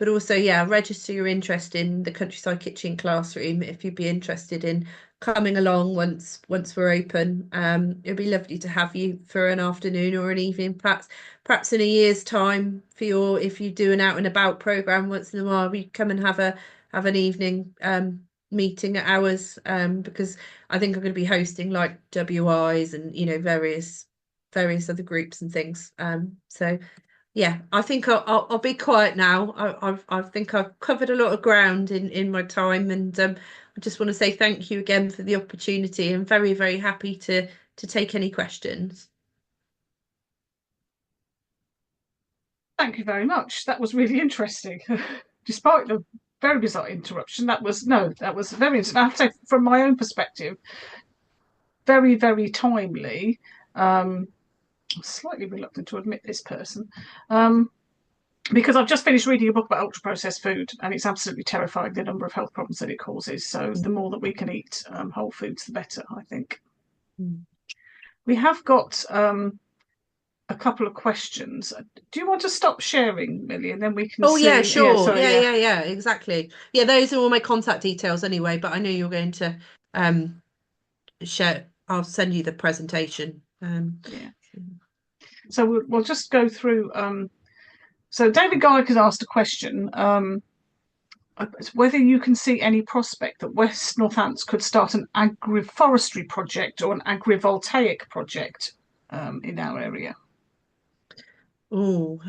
but also, yeah, register your interest in the Countryside Kitchen classroom if you'd be interested in coming along once we're open. It'd be lovely to have you for an afternoon or an evening, perhaps in a year's time for if you do an out and about program once in a while, we come and have an evening meeting at ours, because I think I'm going to be hosting like WIs and various other groups and things. So yeah, I think I'll be quiet now. I think I've covered a lot of ground in my time, and I just want to say thank you again for the opportunity. I'm very, very happy to take any questions.
Thank you very much. That was really interesting. Despite the very bizarre interruption, that was very interesting. I have to say, from my own perspective, very, very timely. I'm slightly reluctant to admit this person, because I've just finished reading a book about ultra-processed food, and it's absolutely terrifying, the number of health problems that it causes. So the more that we can eat whole foods, the better, I think. We have got a couple of questions. Do you want to stop sharing, Millie, and then we can see?
Yeah, sure.
Yeah, sorry,
yeah, exactly. Yeah, those are all my contact details anyway, but I know you're going to share. I'll send you the presentation.
Yeah. So we'll just go through. So David Guy has asked a question. Whether you can see any prospect that West Northants could start an agroforestry project or an agrivoltaic project in our area.
Oh,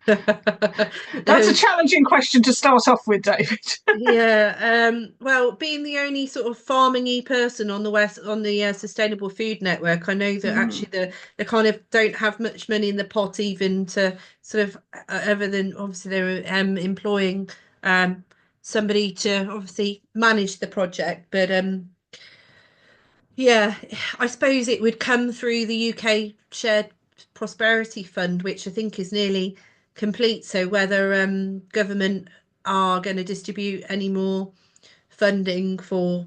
that's a challenging question to start off with, David.
Yeah, well, being the only sort of farming-y person on the Sustainable Food Network, I know that actually they kind of don't have much money in the pot, even to sort of other than obviously they're employing somebody to obviously manage the project, but yeah, I suppose it would come through the UK Shared Prosperity Fund, which I think is nearly complete. So whether government are going to distribute any more funding for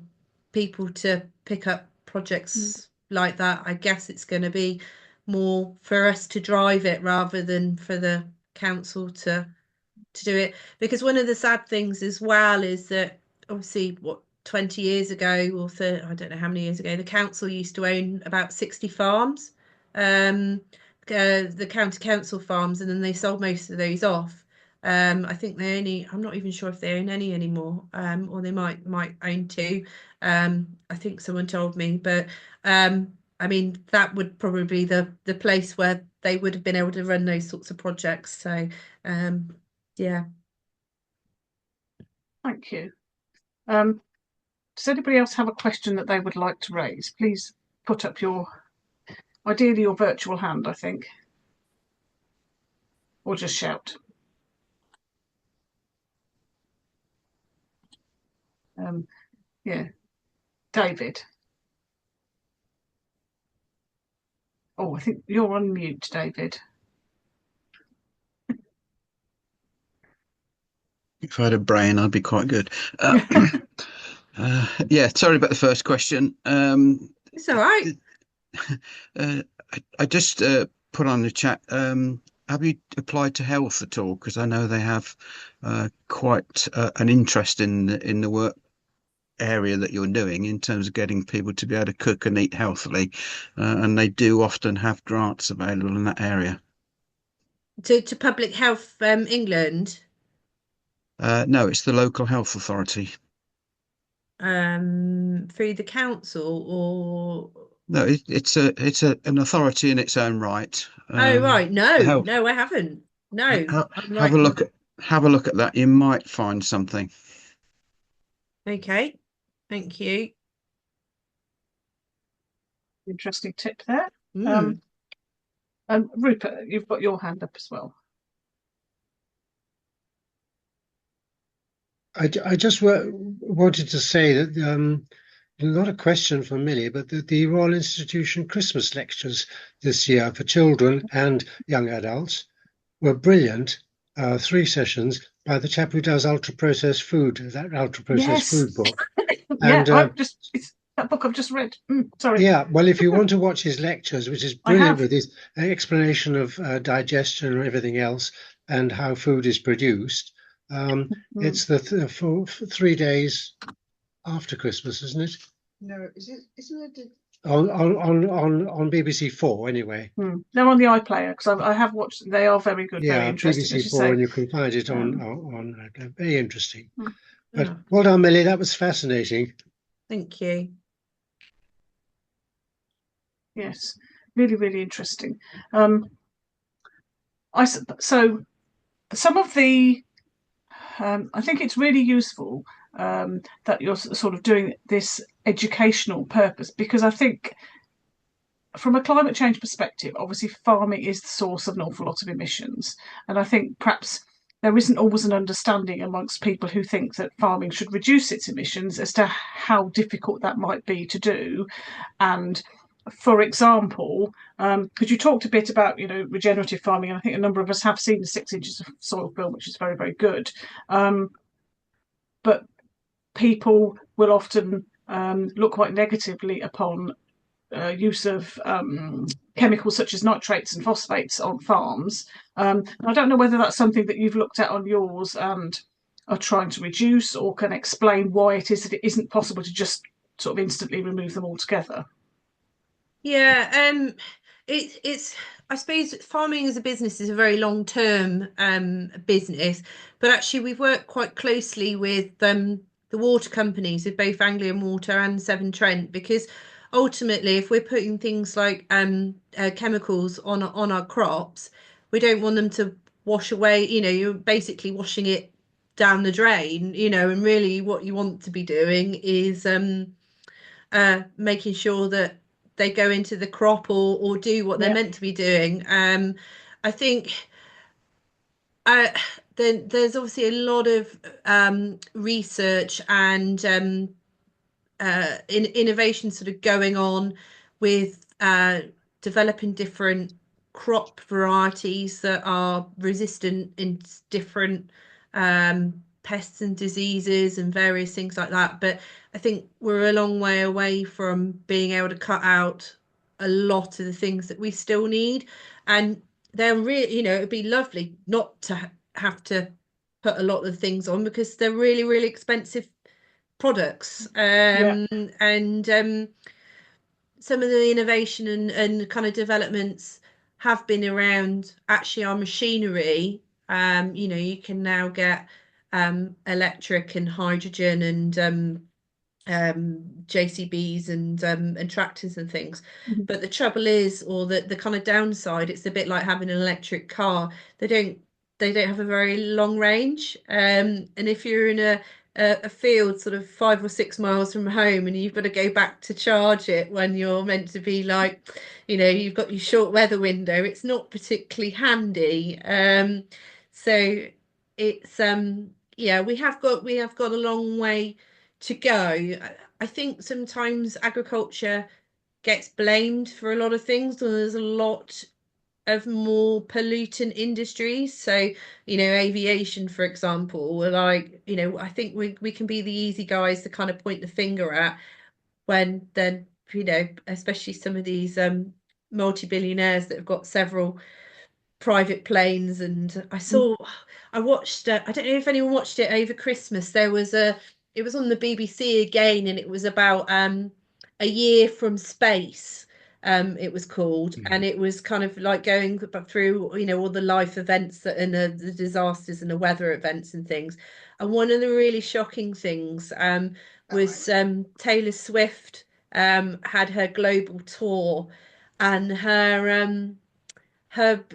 people to pick up projects like that, I guess it's going to be more for us to drive it rather than for the council to do it. Because one of the sad things as well is that obviously 20 years ago or I don't know how many years ago, the council used to own about 60 farms, the county council farms, and then they sold most of those off. I think I'm not even sure if they own any anymore, or they might own two. I think someone told me, but I mean, that would probably be the place where they would have been able to run those sorts of projects. So yeah.
Thank you. Does anybody else have a question that they would like to raise? Please put up ideally your virtual hand, I think. Or just shout. Yeah. David. Oh, I think you're on mute, David.
If I had a brain, I'd be quite good. Yeah, sorry about the first question.
It's all right.
I just put on the chat. Have you applied to health at all? Because I know they have quite an interest in the work area that you're doing in terms of getting people to be able to cook and eat healthily, and they do often have grants available in that area.
To Public Health England?
No, it's the local health authority.
Through the council or?
No, it's an authority in its own right.
Oh right, no, I haven't. No,
have a look at that. You might find something.
Okay, thank you.
Interesting tip there. And Rupert, you've got your hand up as well.
I just wanted to say that not a question for Millie, but the Royal Institution Christmas lectures this year for children and young adults were brilliant. 3 sessions by the chap who does ultra-processed food, that ultra-processed food book.
And it's that book I've just read. Sorry.
Yeah, well, if you want to watch his lectures, which is brilliant with his explanation of digestion and everything else, and how food is produced. It's the 3 days after Christmas, isn't it?
No, isn't it?
On BBC Four anyway.
They're on the iPlayer because I have watched. They are very good, very
Yeah,
interesting, as
BBC
you
Four,
say.
and you can find it on very interesting. But
Yeah.
well done, Millie. That was fascinating.
Thank you.
Yes, really, really interesting. So some of the I think it's really useful that you're sort of doing this educational purpose, because I think from a climate change perspective, obviously farming is the source of an awful lot of emissions. And I think perhaps there isn't always an understanding amongst people who think that farming should reduce its emissions as to how difficult that might be to do. And for example, because you talked a bit about, regenerative farming, and I think a number of us have seen the 6 inches of soil film, which is very, very good. But people will often look quite negatively upon use of chemicals such as nitrates and phosphates on farms. And I don't know whether that's something that you've looked at on yours and are trying to reduce, or can explain why it is that it isn't possible to just sort of instantly remove them altogether.
Yeah, it's I suppose farming as a business is a very long-term business, but actually we've worked quite closely with the water companies, with both Anglian Water and Severn Trent, because ultimately if we're putting things like chemicals on our crops, we don't want them to wash away, you're basically washing it down the drain, and really what you want to be doing is making sure that they go into the crop or do what they're meant to be doing. I think then there's obviously a lot of research and innovation sort of going on with developing different crop varieties that are resistant in different pests and diseases and various things like that. But I think we're a long way away from being able to cut out a lot of the things that we still need. And they're really, it'd be lovely not to have to put a lot of things on, because they're really, really expensive products. And some of the innovation and kind of developments have been around actually our machinery. You can now get electric and hydrogen and JCBs and tractors and things. But the trouble is, or the kind of downside, it's a bit like having an electric car. They don't have a very long range. And if you're in a field sort of 5 or 6 miles from home and you've got to go back to charge it when you're meant to be like, you've got your short weather window, it's not particularly handy. So it's yeah, we have got a long way to go. I think sometimes agriculture gets blamed for a lot of things, and there's a lot of more pollutant industries. So, aviation, for example, like, I think we can be the easy guys to kind of point the finger at when then, especially some of these multi-billionaires that have got several private planes. And I watched I don't know if anyone watched it over Christmas. It was on the BBC again, and it was about a year from space, it was called. And it was kind of like going through all the life events that and the disasters and the weather events and things. And one of the really shocking things was Taylor Swift had her global tour, and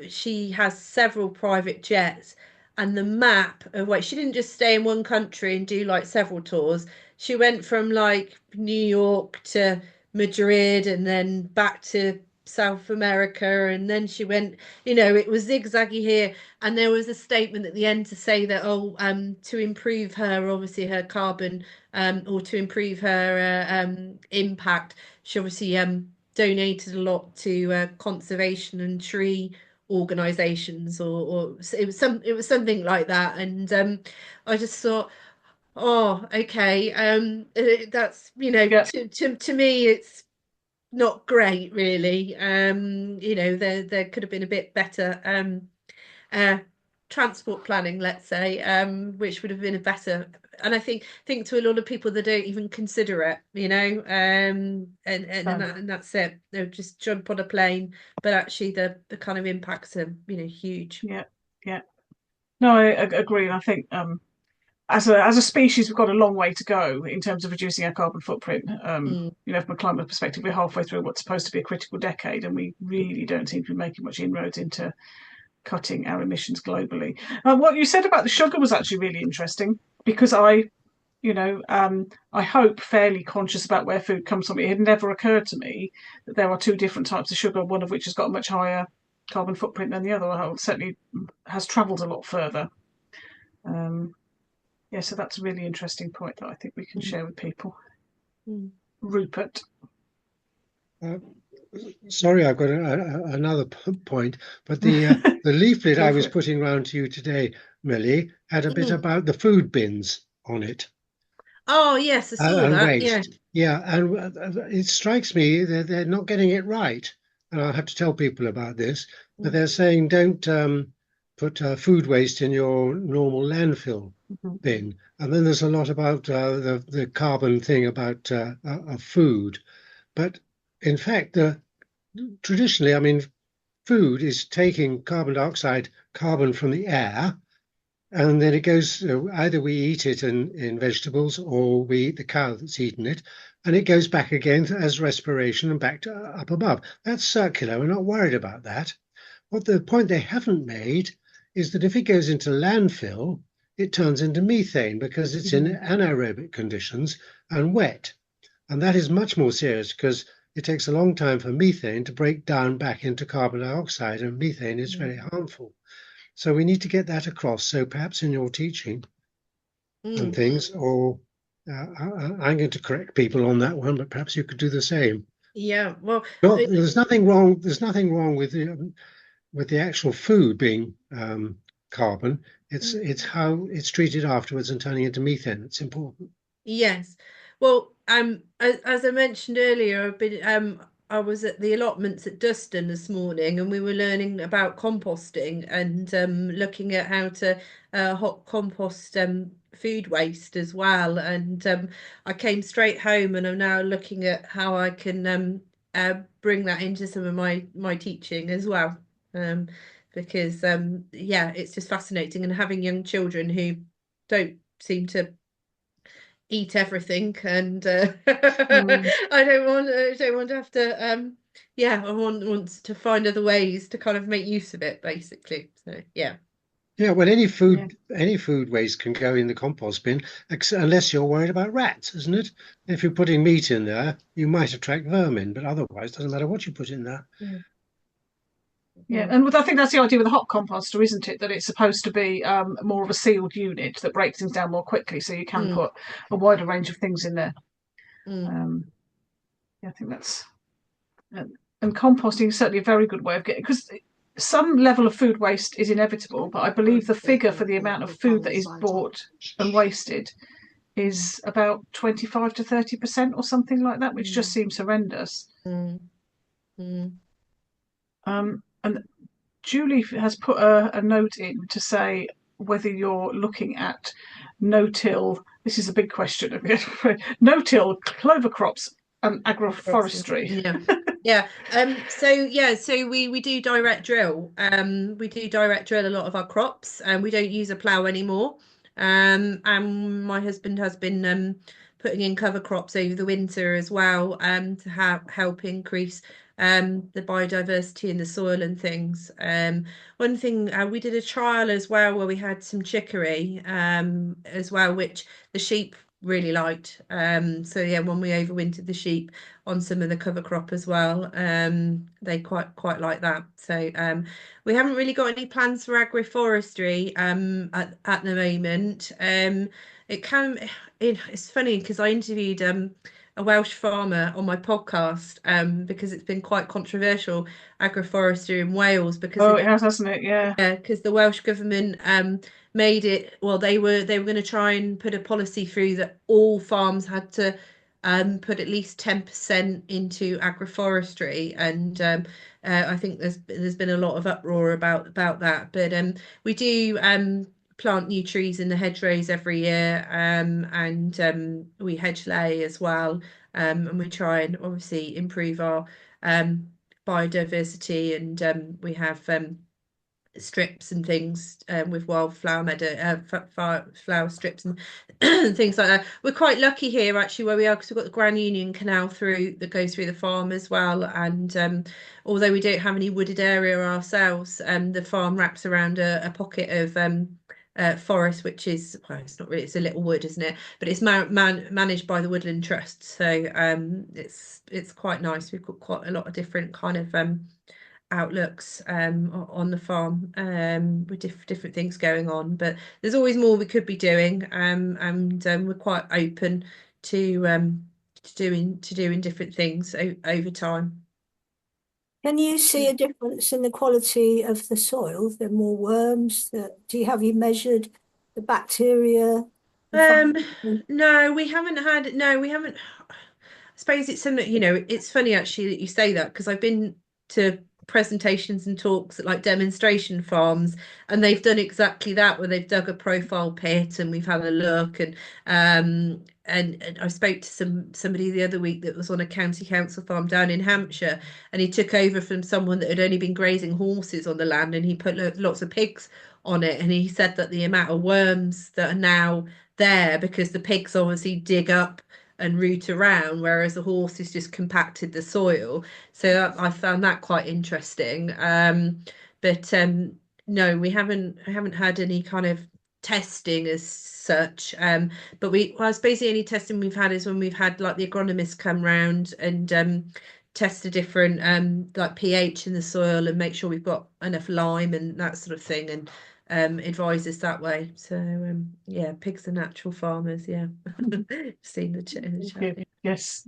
she has several private jets, and the map of what she didn't just stay in one country and do like several tours. She went from like New York to Madrid and then back to South America, and then she went, it was zigzaggy here. And there was a statement at the end to say that to improve obviously her carbon, or to improve her impact, she obviously donated a lot to conservation and tree organizations, or it was something like that. And I just thought, oh, okay, that's to me it's not great, really. There could have been a bit better transport planning, let's say, which would have been a better. And I think to a lot of people they don't even consider it, and that's it. They'll just jump on a plane, but actually the kind of impacts are huge.
Yeah, yeah. No, I agree. And I think as a species, we've got a long way to go in terms of reducing our carbon footprint. From a climate perspective, we're halfway through what's supposed to be a critical decade, and we really don't seem to be making much inroads into cutting our emissions globally. What you said about the sugar was actually really interesting because I hope fairly conscious about where food comes from. It had never occurred to me that there are two different types of sugar, one of which has got a much higher carbon footprint than the other. Well, certainly has travelled a lot further. So that's a really interesting point that I think we can share with people. Rupert.
Sorry, I've got another point, but the leaflet I was putting round to you today, Millie, had a bit about the food bins on it.
Oh yes, I saw
and
that.
waste. Yeah, and it strikes me that they're not getting it right. And I'll have to tell people about this. But they're saying don't put food waste in your normal landfill bin. And then there's a lot about the carbon thing about food. But in fact, traditionally, I mean, food is taking carbon dioxide, carbon from the air, and then it goes, either we eat it in vegetables or we eat the cow that's eaten it, and it goes back again as respiration and back to up above. That's circular. We're not worried about that. What the point they haven't made is that if it goes into landfill, it turns into methane because it's in anaerobic conditions and wet. And that is much more serious because it takes a long time for methane to break down back into carbon dioxide, and methane is very harmful. So we need to get that across. So perhaps in your teaching and things, or I'm going to correct people on that one, but perhaps you could do the same.
Yeah, well,
there's nothing wrong. There's nothing wrong with the actual food being carbon. It's how it's treated afterwards and turning into methane. It's important.
Yes. Well, as I mentioned earlier, I was at the allotments at Duston this morning, and we were learning about composting and looking at how to hot compost food waste as well. And I came straight home, and I'm now looking at how I can bring that into some of my teaching as well. Because it's just fascinating, and having young children who don't seem to eat everything, and I don't want to have to I want to find other ways to kind of make use of it, basically. So yeah,
well, any food waste can go in the compost bin, unless you're worried about rats, isn't it? If you're putting meat in there, you might attract vermin, but otherwise it doesn't matter what you put in there.
Yeah, and I think that's the idea with the hot composter, isn't it? That it's supposed to be more of a sealed unit that breaks things down more quickly, so you can put a wider range of things in there. I think that's and composting is certainly a very good way of getting, because some level of food waste is inevitable, but I believe the figure for the amount of food that is bought and wasted is about 25 to 30% or something like that, which just seems horrendous. And Julie has put a note in to say whether you're looking at no-till. This is a big question. No-till, clover crops, and agroforestry.
So we do direct drill. We do direct drill a lot of our crops, and we don't use a plough anymore. And my husband has been putting in cover crops over the winter as well, to help increase the biodiversity in the soil and things. One thing, we did a trial as well where we had some chicory as well, which the sheep really liked. So yeah, when we overwintered the sheep on some of the cover crop as well, they quite like that. So we haven't really got any plans for agroforestry at the moment. It's funny because I interviewed a Welsh farmer on my podcast because it's been quite controversial, agroforestry in Wales, because
it has, hasn't it? Yeah,
because the Welsh government made it, well, they were going to try and put a policy through that all farms had to put at least 10% into agroforestry, and I think there's been a lot of uproar about that. But we do plant new trees in the hedgerows every year, and we hedge lay as well, and we try and obviously improve our biodiversity, and we have strips and things with wildflower meadow flower strips and things like that. We're quite lucky here actually where we are, because we've got the Grand Union Canal through that goes through the farm as well, and although we don't have any wooded area ourselves, the farm wraps around a pocket of forest, which is, well, it's not really, it's a little wood, isn't it, but it's managed by the Woodland Trust, so it's quite nice. We've got quite a lot of different kind of outlooks on the farm, with different things going on, but there's always more we could be doing, and we're quite open to doing different things over time.
Can you see a difference in the quality of the soil? There are more worms. Have you measured the bacteria?
No, we haven't had. No, we haven't. I suppose it's something, it's funny actually that you say that, because I've been to presentations and talks at like demonstration farms, and they've done exactly that, where they've dug a profile pit and we've had a look, and I spoke to somebody the other week that was on a county council farm down in Hampshire, and he took over from someone that had only been grazing horses on the land, and he put lots of pigs on it, and he said that the amount of worms that are now there, because the pigs obviously dig up and root around, whereas the horses just compacted the soil. So I found that quite interesting. But no, we haven't had any kind of testing as such. But I suppose the only testing we've had is when we've had like the agronomists come round and test a different like pH in the soil and make sure we've got enough lime and that sort of thing, and advise us that way. So yeah, pigs are natural farmers. Yeah. Seen the chat.
Yes.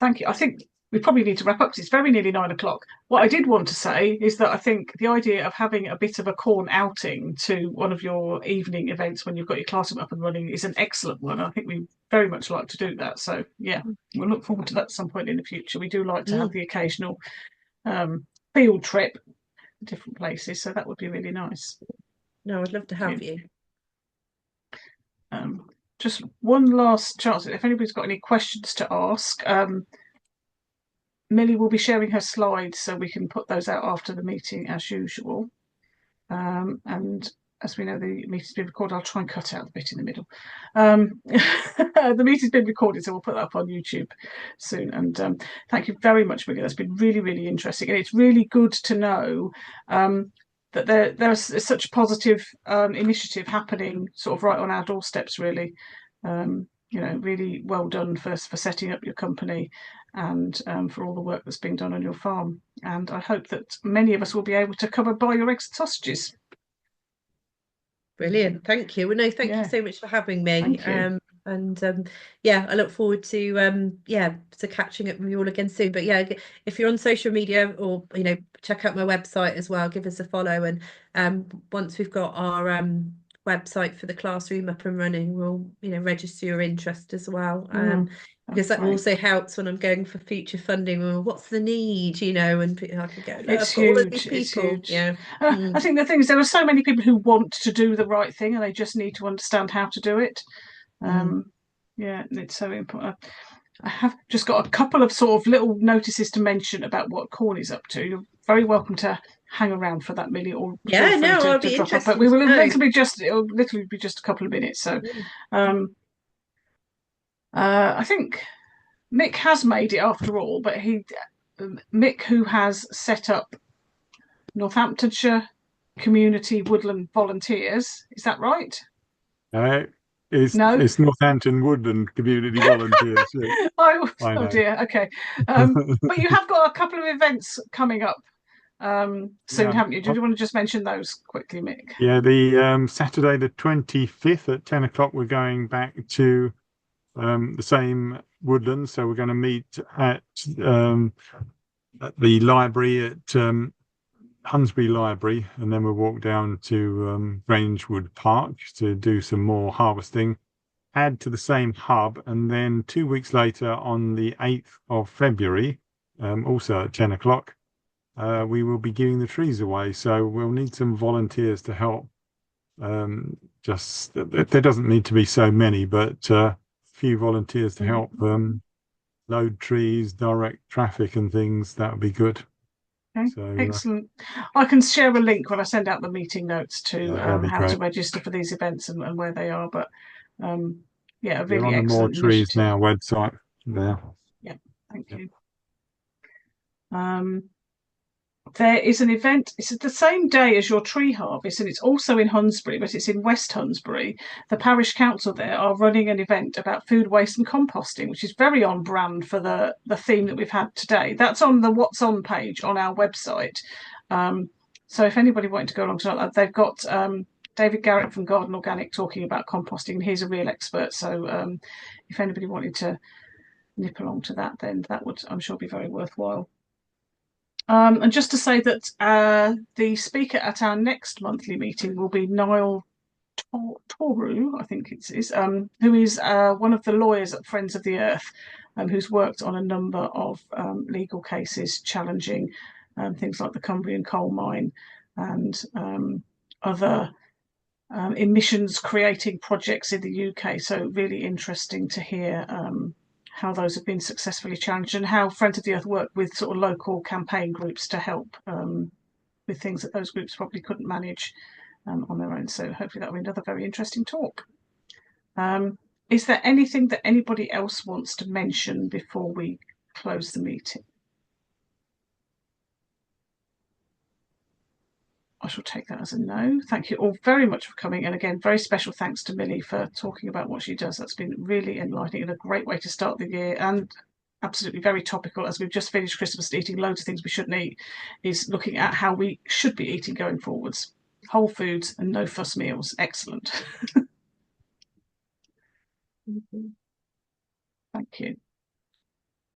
Thank you. I think we probably need to wrap up because it's very nearly 9 o'clock. What I did want to say is that I think the idea of having a bit of a corn outing to one of your evening events when you've got your classroom up and running is an excellent one. I think we very much like to do that. So yeah, we'll look forward to that at some point in the future. We do like to have the occasional field trip to different places, so that would be really nice.
No, I'd love to have you.
Just one last chance. If anybody's got any questions to ask, Millie will be sharing her slides, so we can put those out after the meeting as usual. And as we know, the meeting's been recorded. I'll try and cut out the bit in the middle. The meeting's been recorded, so we'll put that up on YouTube soon. And thank you very much, Millie. That's been really, really interesting. And it's really good to know that there's such a positive initiative happening sort of right on our doorsteps, really. Really well done for setting up your company and for all the work that's being done on your farm. And I hope that many of us will be able to come and buy your eggs and sausages.
Brilliant. Thank you. Well, no, thank you so much for having me.
Thank you.
Yeah, I look forward to catching up with you all again soon. But yeah, if you're on social media, or check out my website as well, give us a follow, and once we've got our website for the classroom up and running, we'll register your interest as well, because that also helps when I'm going for future funding. Well, what's the need, and I can go,
it's
huge.
All of these people.
It's huge. Yeah.
I think the thing is, there are so many people who want to do the right thing, and they just need to understand how to do it. Yeah, it's so important. I have just got a couple of sort of little notices to mention about what Corn is up to. You're very welcome to hang around for that, Millie, or
I'll be interested.
But we will literally be just a couple of minutes. So, I think Mick has made it after all, but Mick, who has set up Northamptonshire Community Woodland Volunteers, is that right?
It's Northampton Woodland Community Volunteers.
Oh dear, okay. But you have got a couple of events coming up soon, haven't you? Do you want to just mention those quickly, Mick?
Yeah, the Saturday the 25th at 10 o'clock, we're going back to the same woodland. So we're going to meet at the library at Hunsbury Library, and then we'll walk down to Grangewood Park to do some more harvesting, add to the same hub, and then 2 weeks later, on the 8th of February, also at 10 o'clock, we will be giving the trees away. So we'll need some volunteers to help. Just there doesn't need to be so many, but a few volunteers to help load trees, direct traffic and things. That would be good.
Okay,
So,
excellent. I can share a link when I send out the meeting notes to how
great.
to register for these events and where they are. But yeah, a
We're
really
on the More
excellent
Trees
initiative.
Now website there.
Yeah, thank you. There is an event, it's the same day as your tree harvest, and it's also in Hunsbury, but it's in West Hunsbury. The parish council there are running an event about food waste and composting, which is very on brand for the theme that we've had today. That's on the What's On page on our website. So if anybody wanted to go along to that, they've got David Garrett from Garden Organic talking about composting, and he's a real expert. So if anybody wanted to nip along to that, then that would, I'm sure, be very worthwhile. And just to say that the speaker at our next monthly meeting will be Niall Toru, I think it is, who is one of the lawyers at Friends of the Earth, who's worked on a number of legal cases challenging things like the Cumbrian coal mine and other emissions creating projects in the UK. So really interesting to hear how those have been successfully challenged and how Friends of the Earth work with sort of local campaign groups to help with things that those groups probably couldn't manage on their own. So hopefully that'll be another very interesting talk. Is there anything that anybody else wants to mention before we close the meeting? I shall take that as a no. Thank you all very much for coming. And again, very special thanks to Millie for talking about what she does. That's been really enlightening and a great way to start the year, and absolutely very topical as we've just finished Christmas and eating loads of things we shouldn't eat, is looking at how we should be eating going forwards. Whole foods and no fuss meals. Excellent. Thank you.